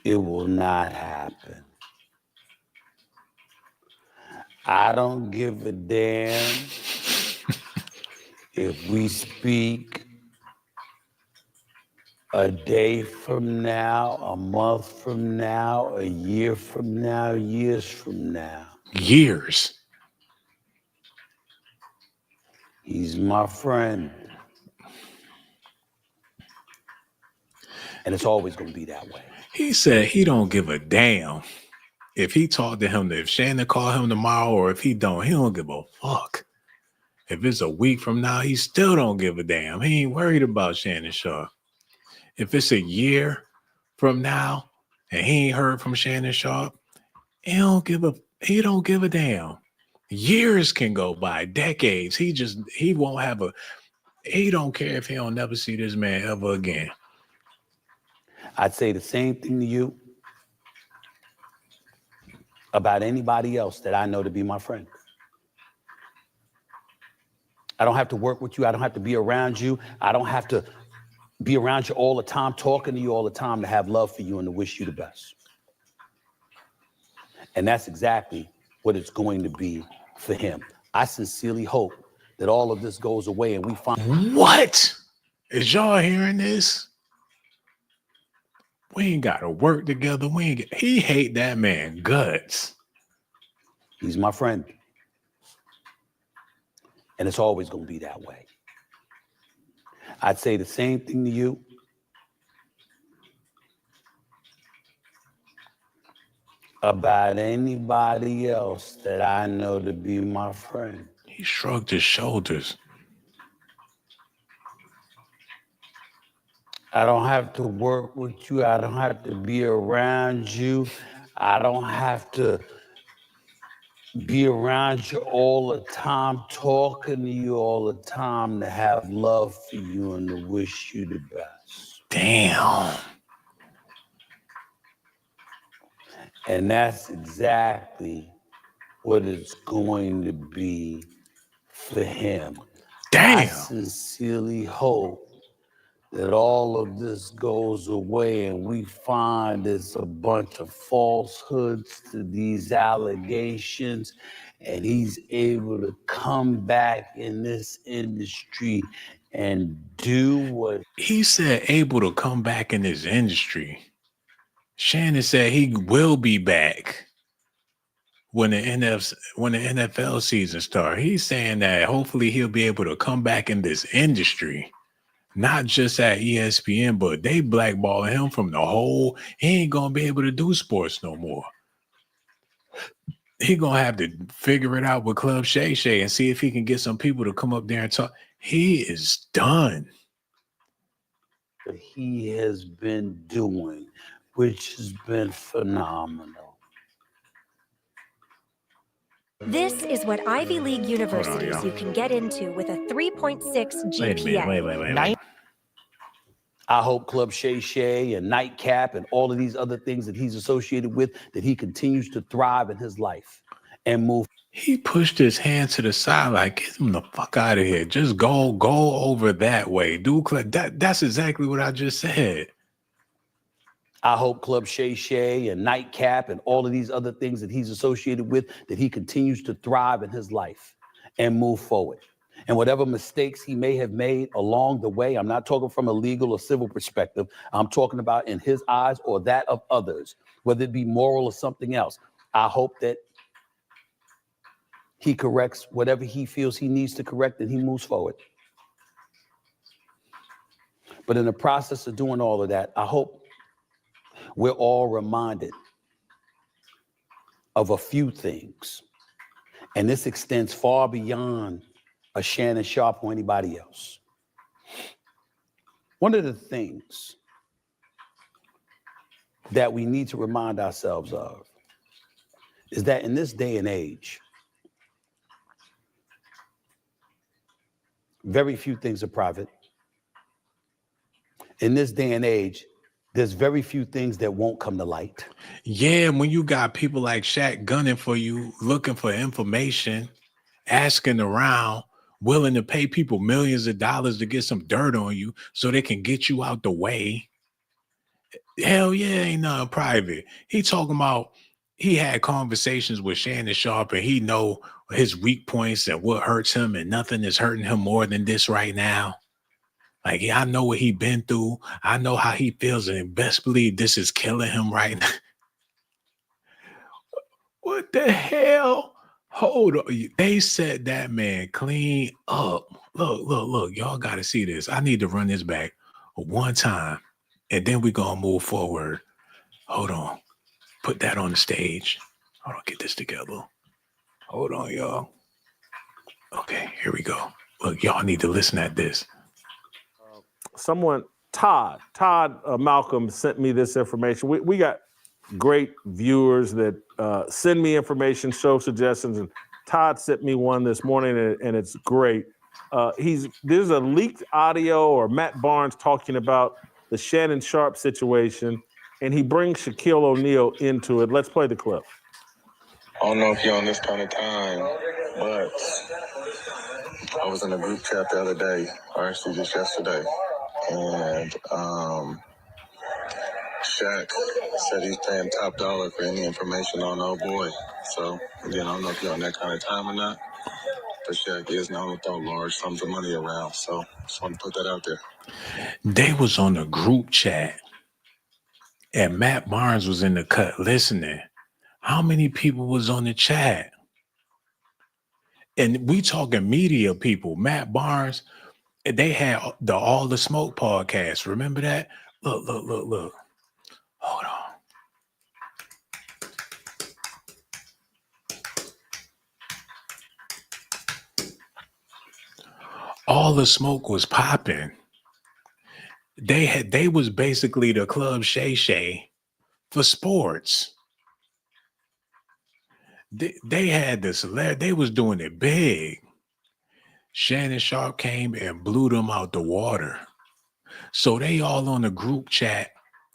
H: It will not happen. I don't give a damn if we speak a day from now, a month from now, a year from now, years from now.
A: Years.
H: He's my friend. And it's always going to be that way.
A: He said he don't give a damn if he talked to him, if Shannon called him tomorrow, or if he don't give a fuck. If it's a week from now, he still don't give a damn. He ain't worried about Shannon Sharpe. If it's a year from now and he ain't heard from Shannon Sharpe, he don't give a damn. Years can go by, decades. He don't care if he don't never see this man ever again.
H: I'd say the same thing to you about anybody else that I know to be my friend. I don't have to work with you. I don't have to be around you. I don't have to be around you all the time, talking to you all the time, to have love for you and to wish you the best. And that's exactly what it's going to be for him. I sincerely hope that all of this goes away and we find...
A: What? Is y'all hearing this? We ain't got to work together. He hate that man guts.
H: He's my friend. And it's always going to be that way. I'd say the same thing to you. About anybody else that I know to be my friend.
A: He shrugged his shoulders.
H: I don't have to work with you. I don't have to be around you. I don't have to be around you all the time, talking to you all the time, to have love for you and to wish you the best.
A: Damn.
H: And that's exactly what it's going to be for him.
A: Damn.
H: I sincerely hope that all of this goes away and we find it's a bunch of falsehoods to these allegations, and he's able to come back in this industry and do what
A: he said, able to come back in this industry. Shannon said he will be back when the NFL season starts. He's saying that hopefully he'll be able to come back in this industry. Not just at ESPN, but they blackballing him from the whole. He ain't gonna be able to do sports no more. He gonna have to figure it out with Club Shay Shay and see if he can get some people to come up there and talk. He is done.
H: he has been doing, which has been phenomenal.
J: This is what Ivy League universities you can get into with a 3.6 GPA.
A: Wait.
H: I hope Club Shay Shay and Nightcap and all of these other things that he's associated with, that he continues to thrive in his life and move.
A: He pushed his hand to the side like, get him the fuck out of here. Just go over that way. Dude, that's exactly what I just said.
H: I hope Club Shay Shay and Nightcap and all of these other things that he's associated with, that he continues to thrive in his life and move forward. And whatever mistakes he may have made along the way, I'm not talking from a legal or civil perspective. I'm talking about in his eyes or that of others, whether it be moral or something else. I hope that he corrects whatever he feels he needs to correct and he moves forward. But in the process of doing all of that, I hope we're all reminded of a few things. And this extends far beyond a Shannon Sharpe or anybody else. One of the things that we need to remind ourselves of is that in this day and age, very few things are private. In this day and age, there's very few things that won't come to light.
A: Yeah, when you got people like Shaq gunning for you, looking for information, asking around, willing to pay people millions of dollars to get some dirt on you so they can get you out the way. Hell yeah, ain't nothing private. He talking about he had conversations with Shannon Sharpe and he know his weak points and what hurts him, and nothing is hurting him more than this right now. Like, yeah, I know what he been through. I know how he feels, and best believe this is killing him right now. What the hell? Hold on. They set that man clean up. Look. Y'all got to see this. I need to run this back one time, and then we're going to move forward. Hold on. Put that on the stage. Hold on. Get this together. Hold on, y'all. Okay, here we go. Look, y'all need to listen at this.
C: Todd Malcolm sent me this information. We got great viewers that send me information, show suggestions, and Todd sent me one this morning, and it's great. There's a leaked audio or Matt Barnes talking about the Shannon Sharpe situation, and he brings Shaquille O'Neal into it. Let's play the clip.
D: I don't know if you're on this kind of time, but I was in a group chat the other day, or actually just yesterday, and Shaq said he's paying top dollar for any information on old boy. So, again, I don't know if you're on that kind of time or not, but Shaq is known to throw large sums of money around. So, just want to put that out there.
A: They was on a group chat, and Matt Barnes was in the cut listening. How many people was on the chat? And we talking media people, Matt Barnes, they had the All the Smoke podcast. Remember that? Look. Hold on. All the Smoke was popping. They was basically the Club Shay Shay for sports. They had this, they was doing it big. Shannon Sharpe came and blew them out the water. So they all on the group chat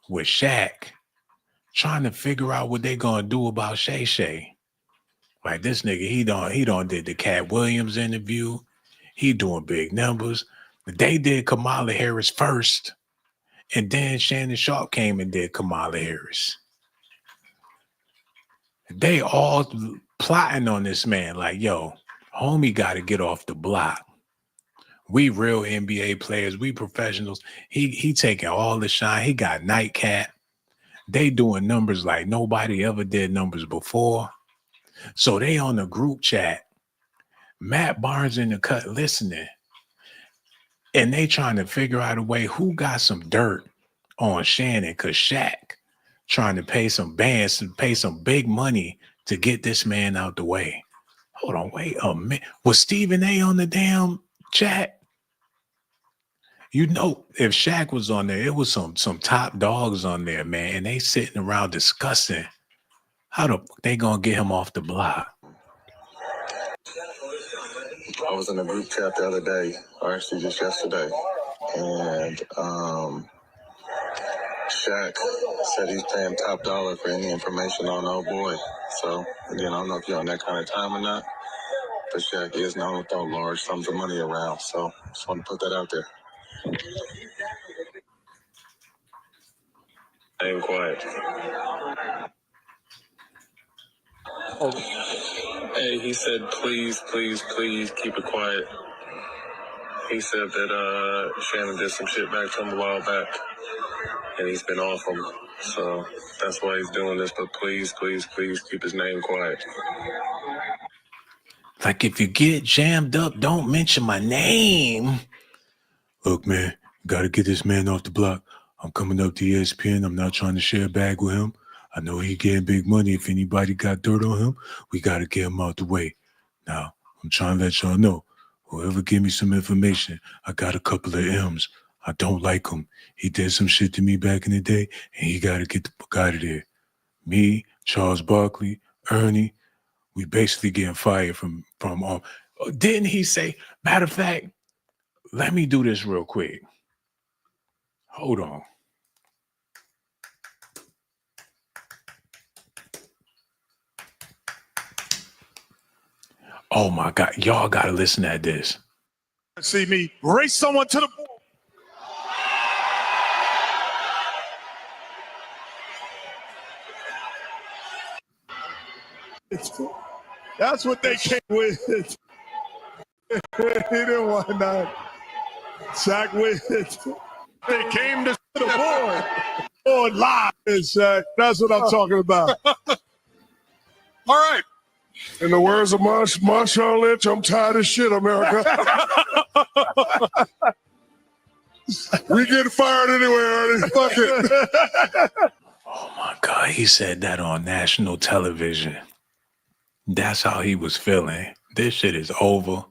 A: with Shaq trying to figure out what they gonna do about Shay Shay. Like this nigga, he done did the Cat Williams interview. He doing big numbers. They did Kamala Harris first. And then Shannon Sharpe came and did Kamala Harris. They all plotting on this man like, yo, homie got to get off the block. We real NBA players. We professionals. He taking all the shine. He got nightcap. They doing numbers like nobody ever did numbers before. So they on the group chat. Matt Barnes in the cut listening. And they trying to figure out a way who got some dirt on Shannon, because Shaq trying to pay some bands to pay some big money to get this man out the way. Hold on, wait a minute. Was Stephen A on the damn chat? You know, if Shaq was on there, it was some top dogs on there, man, and they sitting around discussing how the fuck they gonna get him off the block.
D: I was in a group chat the other day, or actually just yesterday, and Shaq said he's paying top dollar for any information on old boy. So, again, I don't know if you're on that kind of time or not, but Shaq is known to throw large sums of money around. So, just want to put that out there. I am quiet. Hey, he said, please keep it quiet. He said that Shannon did some shit back to him a while back, and he's been off him. So that's why he's doing this. But please keep his name quiet.
A: Like, if you get jammed up, don't mention my name. Look, man, got to get this man off the block. I'm coming up to ESPN. I'm not trying to share a bag with him. I know he getting big money. If anybody got dirt on him, we got to get him out the way. Now, I'm trying to let y'all know, whoever give me some information, I got a couple of M's. I don't like him. He did some shit to me back in the day, and he got to get the fuck out of there. Me, Charles Barkley, Ernie, we basically getting fired from didn't he say, matter of fact, let me do this real quick. Hold on. Oh my God, y'all gotta listen at this.
K: See me race someone to the board. That's what they came with. He didn't want that. Shaq with it. They came to the board. Board live, Shaq. That's what I'm talking about. All right.
L: In the words of Marshawn Lynch, I'm tired of shit, America. We get fired anyway, Ernie. Fuck it.
A: Oh my God, he said that on national television. That's how he was feeling. This shit is over.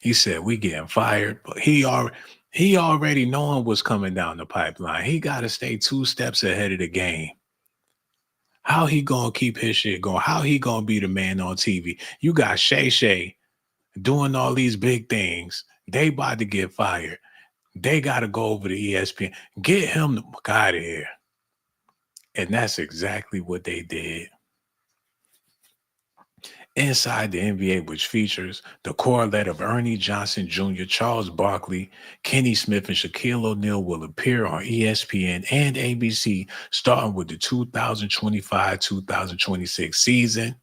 A: He said we getting fired, but he already knowing what's coming down the pipeline. He got to stay 2 steps ahead of the game. How he gonna keep his shit going? How he gonna be the man on TV? You got Shay Shay doing all these big things. They about to get fired. They got to go over to ESPN. Get him the fuck out of here. And that's exactly what they did. Inside the NBA, which features the correlate of Ernie Johnson Jr., Charles Barkley, Kenny Smith, and Shaquille O'Neal will appear on ESPN and ABC starting with the 2025-2026 season.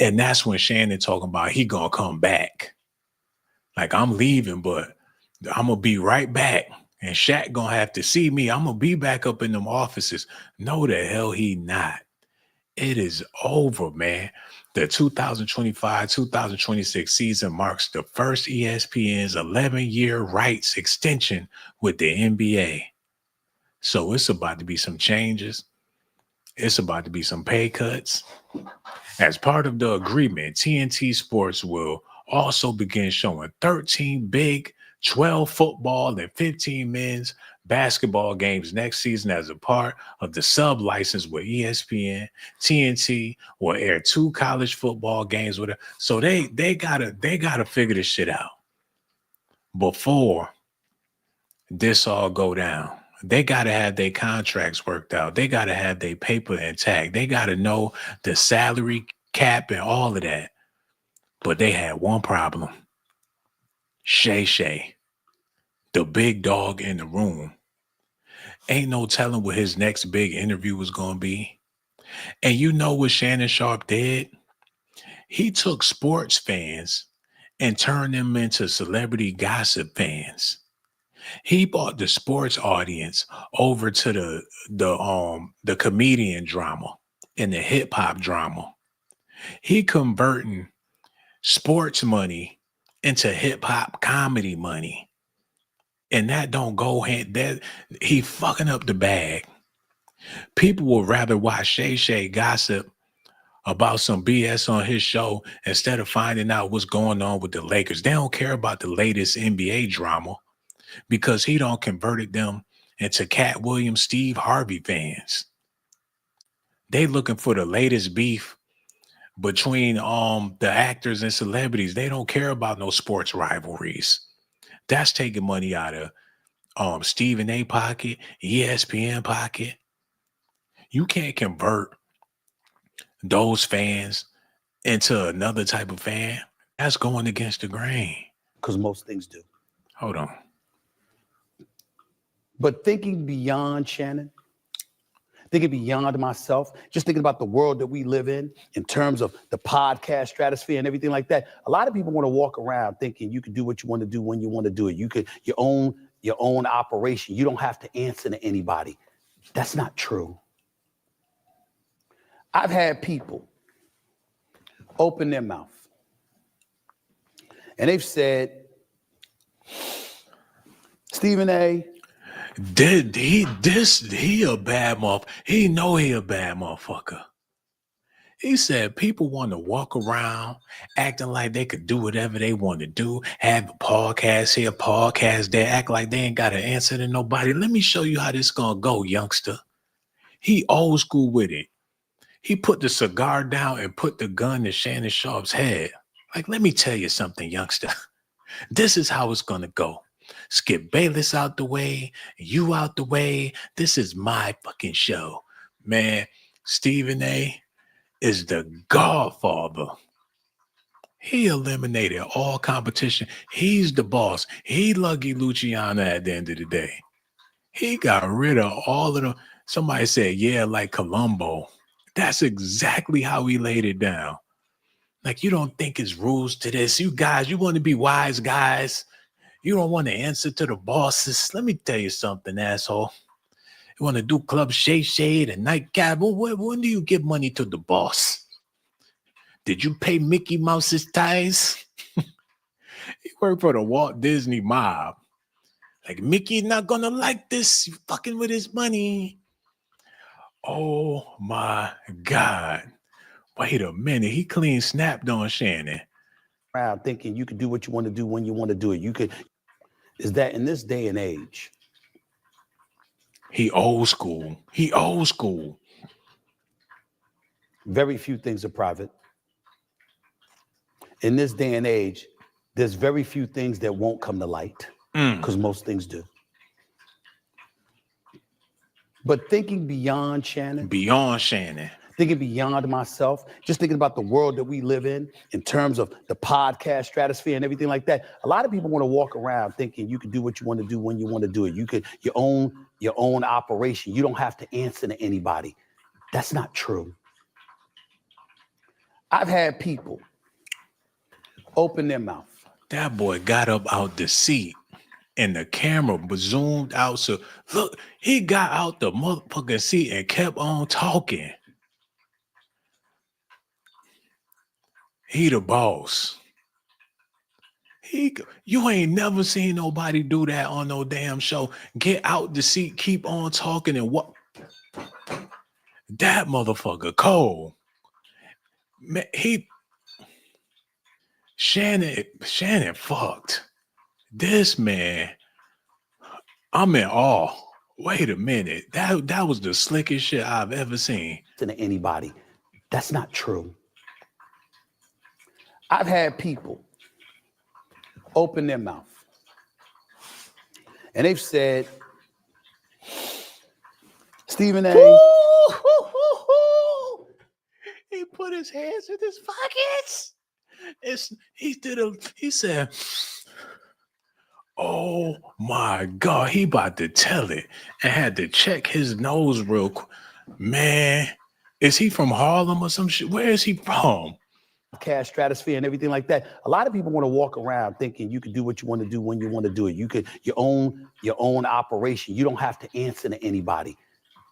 A: And that's when Shannon talking about he gonna come back. Like, I'm leaving, but I'm gonna be right back. And Shaq gonna have to see me. I'm gonna be back up in them offices. No, the hell he not. It is over, man. The 2025-2026 season marks the first ESPN's 11-year rights extension with the NBA. So it's about to be some changes. It's about to be some pay cuts. As part of the agreement, TNT Sports will also begin showing 13 big 12 football and 15 men's basketball games next season as a part of the sub license with ESPN. TNT will air 2 college football games with it. So they gotta figure this shit out before this all go down. They gotta have their contracts worked out. They gotta have their paper intact. They gotta know the salary cap and all of that. But they had one problem. Shay, the big dog in the room. Ain't no telling what his next big interview was going to be. And you know what Shannon Sharpe did? He took sports fans and turned them into celebrity gossip fans. He brought the sports audience over to the comedian drama and the hip hop drama. He converting sports money into hip hop comedy money. And that don't go hand, that he fucking up the bag. People would rather watch Shay gossip about some BS on his show instead of finding out what's going on with the Lakers. They don't care about the latest NBA drama because he don't converted them into Cat Williams, Steve Harvey fans. They looking for the latest beef between the actors and celebrities. They don't care about no sports rivalries. That's taking money out of Stephen A. pocket, ESPN pocket. You can't convert those fans into another type of fan. That's going against the grain.
H: Because most things do.
A: Hold on.
H: But thinking beyond, Shannon, thinking beyond myself, just thinking about the world that we live in terms of the podcast stratosphere and everything like that. A lot of people want to walk around thinking you can do what you want to do when you want to do it. You could your own operation. You don't have to answer to anybody. That's not true. I've had people open their mouth and they've said, Stephen A.
A: He a bad motherfucker. He know he a bad motherfucker. He said people want to walk around acting like they could do whatever they want to do, have a podcast here, podcast there, act like they ain't got to answer to nobody. Let me show you how this gonna go, youngster. He old school with it. He put the cigar down and put the gun to Shannon Sharpe's head. Like, let me tell you something, youngster. This is how it's gonna go. Skip Bayless out the way, you out the way. This is my fucking show. Man, Stephen A. is the godfather. He eliminated all competition. He's the boss. He Lucky Luciano at the end of the day. He got rid of all of them. Somebody said, yeah, like Columbo. That's exactly how he laid it down. Like, you don't think it's rules to this. You guys, you want to be wise guys. You don't want to answer to the bosses. Let me tell you something, asshole. You want to do Club Shade and Nightcap? When do you give money to the boss? Did you pay Mickey Mouse's ties? He worked for the Walt Disney mob. Like, Mickey's not going to like this. You fucking with his money. Oh, my God. Wait a minute. He clean snapped on Shannon.
H: Around thinking you can do what you want to do when you want to do it. Is that in this day and age?
A: He old school. He old school.
H: Very few things are private. In this day and age, there's very few things that won't come to light because most things do. But thinking beyond, Shannon.
A: Beyond Shannon.
H: Thinking beyond myself, just thinking about the world that we live in terms of the podcast stratosphere and everything like that. A lot of people want to walk around thinking you can do what you want to do when you want to do it. You could your own operation. You don't have to answer to anybody. That's not true. I've had people open their mouth.
A: That boy got up out the seat and the camera was zoomed out. So look, he got out the motherfucking seat and kept on talking. He the boss. You ain't never seen nobody do that on no damn show. Get out the seat, keep on talking, and what? That motherfucker cold. Man, Shannon fucked. This man, I'm in awe. Wait a minute. That was the slickest shit I've ever seen.
H: To anybody. That's not true. I've had people open their mouth and they've said, Stephen A.
A: He put his hands in his pockets. He said, oh my God, he about to tell it, and had to check his nose real quick. Man, is he from Harlem or some shit? Where is he from?
H: Cash stratosphere and everything like that. A lot of people want to walk around thinking you can do what you want to do when you want to do it. You could your own operation. You don't have to answer to anybody.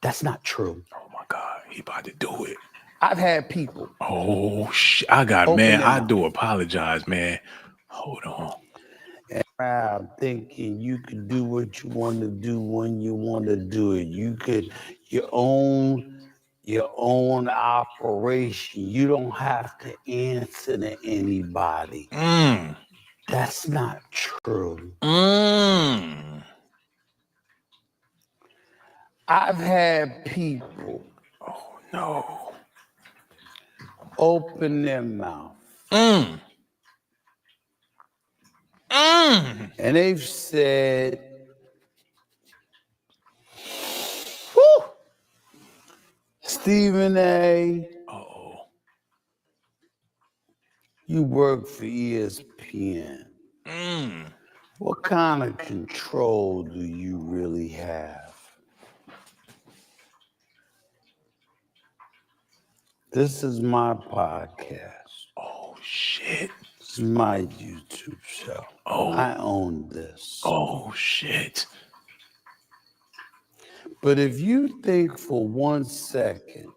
H: That's not true.
A: Oh my God, he about to do it.
H: I've had people.
A: Oh shit! I do apologize, man. Hold on.
H: Around thinking you could do what you want to do when you want to do it. You could your own operation. You don't have to answer to anybody. That's not true. I've had people open their mouth. And they've said, whew, Stephen A. You work for ESPN. What kind of control do you really have? This is my podcast.
A: Oh shit.
H: This is my YouTube show. I own this.
A: Oh shit.
H: But if you think for 1 second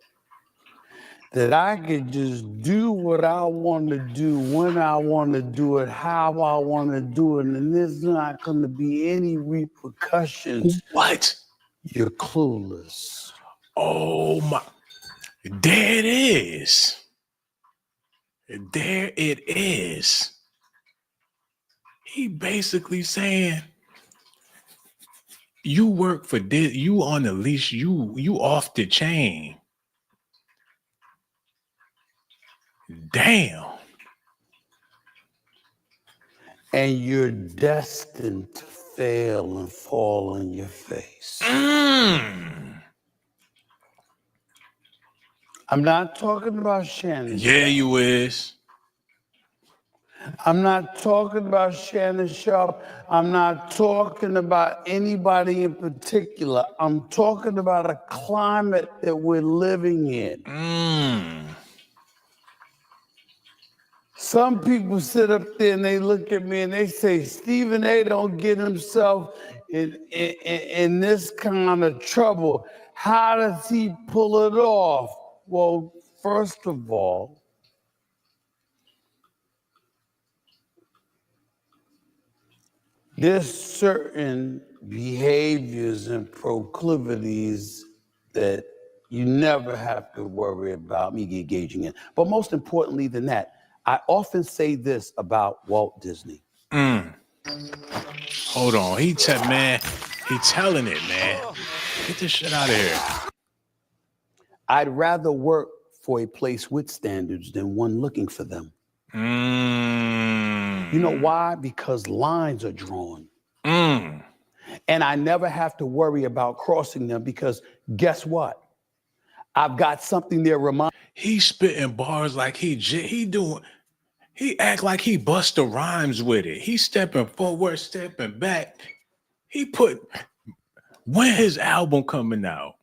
H: that I could just do what I want to do, when I want to do it, how I want to do it, and there's not going to be any repercussions.
A: What?
H: You're clueless.
A: Oh my. There it is. There it is. He basically saying, you work for this, you on the leash, you off the chain. Damn.
H: And you're destined to fail and fall on your face. I'm not talking about Shannon.
A: Yeah, you is.
H: I'm not talking about Shannon Sharpe. I'm not talking about anybody in particular. I'm talking about a climate that we're living in. Some people sit up there and they look at me and they say, Stephen A. don't get himself in this kind of trouble. How does he pull it off? Well, first of all, there's certain behaviors and proclivities that you never have to worry about me engaging in. But most importantly than that, I often say this about Walt Disney.
A: Hold on. He telling it, man. Get this shit out of here.
H: I'd rather work for a place with standards than one looking for them. You know why? Because lines are drawn. And I never have to worry about crossing them because guess what? I've got something there remind.
A: He spitting bars like he act like he Busta Rhymes with it. He stepping forward, stepping back. When his album coming out,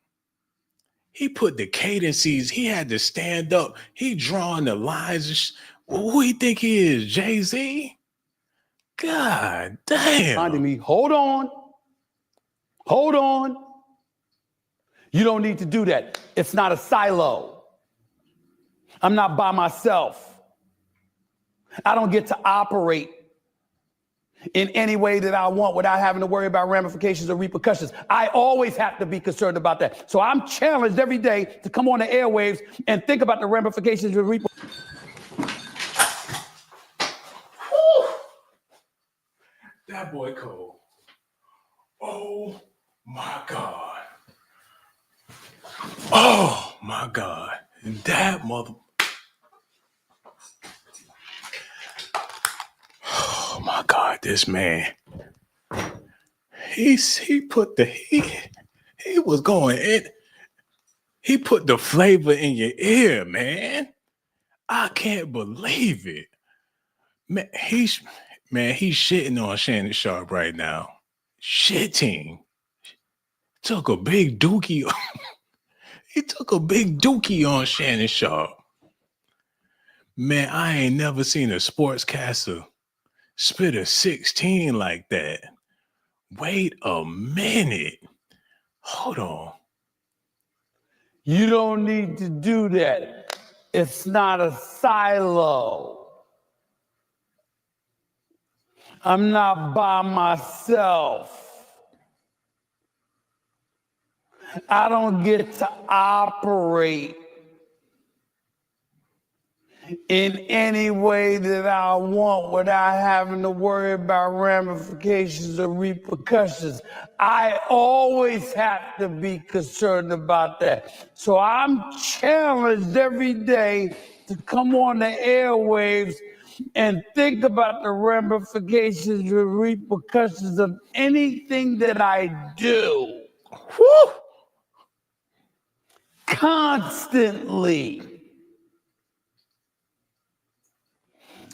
A: he put the cadences, he had to stand up. He drawing the lines. Who he think he is, Jay-Z? God damn.
H: Reminding me, hold on. You don't need to do that. It's not a silo. I'm not by myself. I don't get to operate in any way that I want without having to worry about ramifications or repercussions. I always have to be concerned about that. So I'm challenged every day to come on the airwaves and think about the ramifications and repercussions.
A: That boy Cole. Oh my God. Oh my God. That mother. Oh my God, this man. He was going in. He put the flavor in your ear, man. I can't believe it. Man, he's shitting on Shannon Sharpe right now. Shitting. Took a big dookie. He took a big dookie on Shannon Sharpe. Man, I ain't never seen a sportscaster spit a 16 like that. Wait a minute. Hold on.
H: You don't need to do that. It's not a silo. I'm not by myself. I don't get to operate in any way that I want without having to worry about ramifications or repercussions. I always have to be concerned about that. So I'm challenged every day to come on the airwaves and think about the ramifications or repercussions of anything that I do.
A: Woo!
H: Constantly.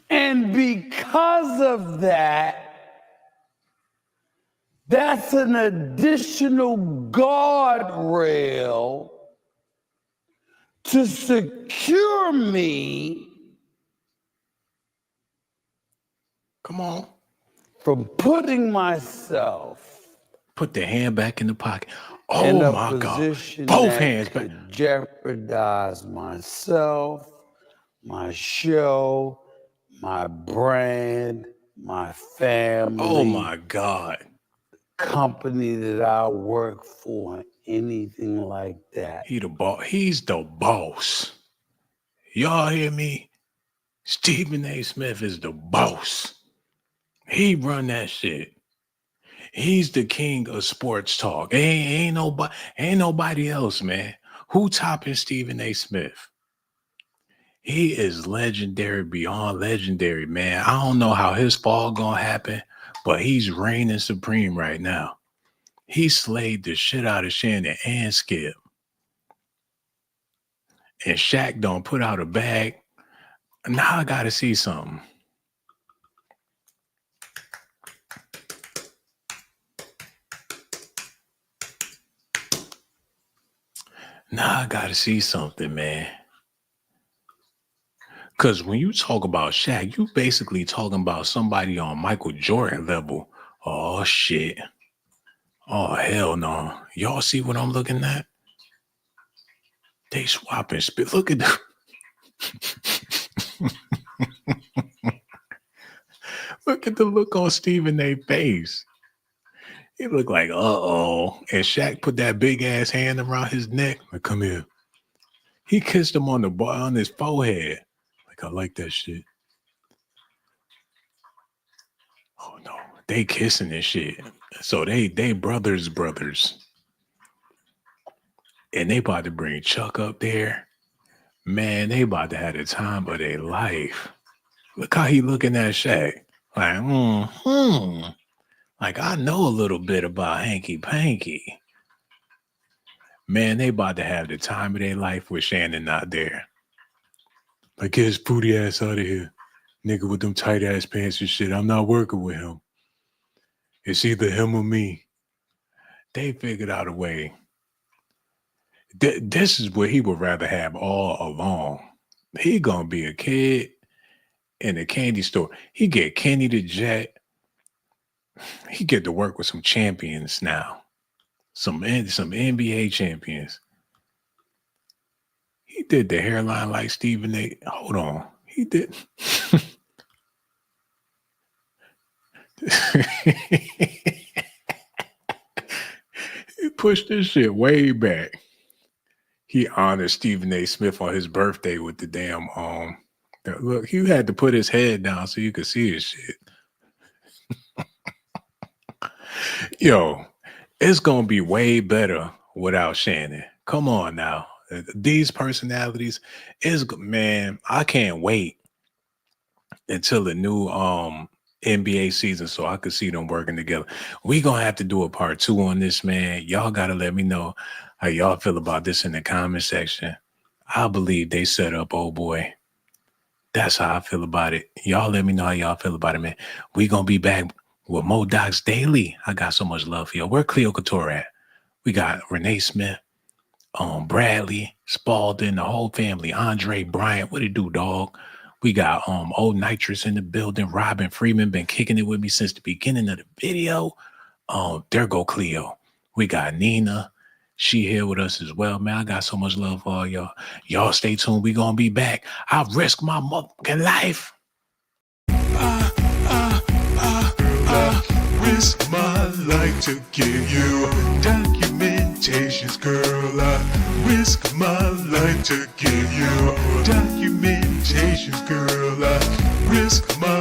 H: And because of that, that's an additional guardrail to secure me.
A: Come on.
H: From putting myself.
A: Put the hand back in the pocket. Oh my God. Both hands back.
H: Jeopardize myself, my show, my brand, my family.
A: Oh my God.
H: Company that I work for, anything like that.
A: He's the boss. Y'all hear me? Stephen A. Smith is the boss. He run that shit. He's the king of sports talk. Ain't nobody else, man. Who topping Stephen A. Smith? He is legendary beyond legendary, man. I don't know how his fall gonna happen, but he's reigning supreme right now. He slayed the shit out of Shannon and Skip. And Shaq don't put out a bag. Now I gotta see something. Now I gotta see something, man. Because when you talk about Shaq, you basically talking about somebody on Michael Jordan level. Oh, shit. Oh, hell no. Y'all see what I'm looking at? They swapping spit. Look at the... Look at the look on Stephen A.'s face. He looked like, uh-oh. And Shaq put that big-ass hand around his neck. Like, come here. He kissed him on his forehead. Like, I like that shit. Oh, no. They kissing and shit. So they brothers. And they about to bring Chuck up there. Man, they about to have the time of their life. Look how he looking at Shaq. Like, Like, I know a little bit about Hanky Panky. Man, they about to have the time of their life with Shannon not there. Like, get his booty ass out of here. Nigga with them tight ass pants and shit. I'm not working with him. It's either him or me. They figured out a way. This is what he would rather have all along. He gonna be a kid in a candy store. He get Kenny the Jet. He get to work with some champions now. Some NBA champions. He did the hairline like Stephen A. Hold on. He did. He pushed this shit way back. He honored Stephen A. Smith on his birthday with the damn look, he had to put his head down so you could see his shit. Yo, it's gonna be way better without Shannon. Come on now. These personalities man, I can't wait until the new NBA season so I could see them working together. We gonna have to do a part 2 on this, man. Y'all gotta let me know how y'all feel about this in the comment section. I believe they set up old boy. That's how I feel about it. Y'all let me know how y'all feel about it, man. We gonna be back with Mo Docs Daily. I got so much love for y'all. Where Cleo Couture at? We got Renee Smith, Bradley, Spalding, the whole family, Andre Bryant. What it do, dog? We got Old Nitrous in the building. Robin Freeman been kicking it with me since the beginning of the video. There go Cleo. We got Nina. She here with us as well, man. I got so much love for all y'all. Y'all stay tuned. We gonna be back. I risk my motherfucking life.
M: Risk my life to give you documentations, girl. I risk my life to give you documentations, girl. I risk my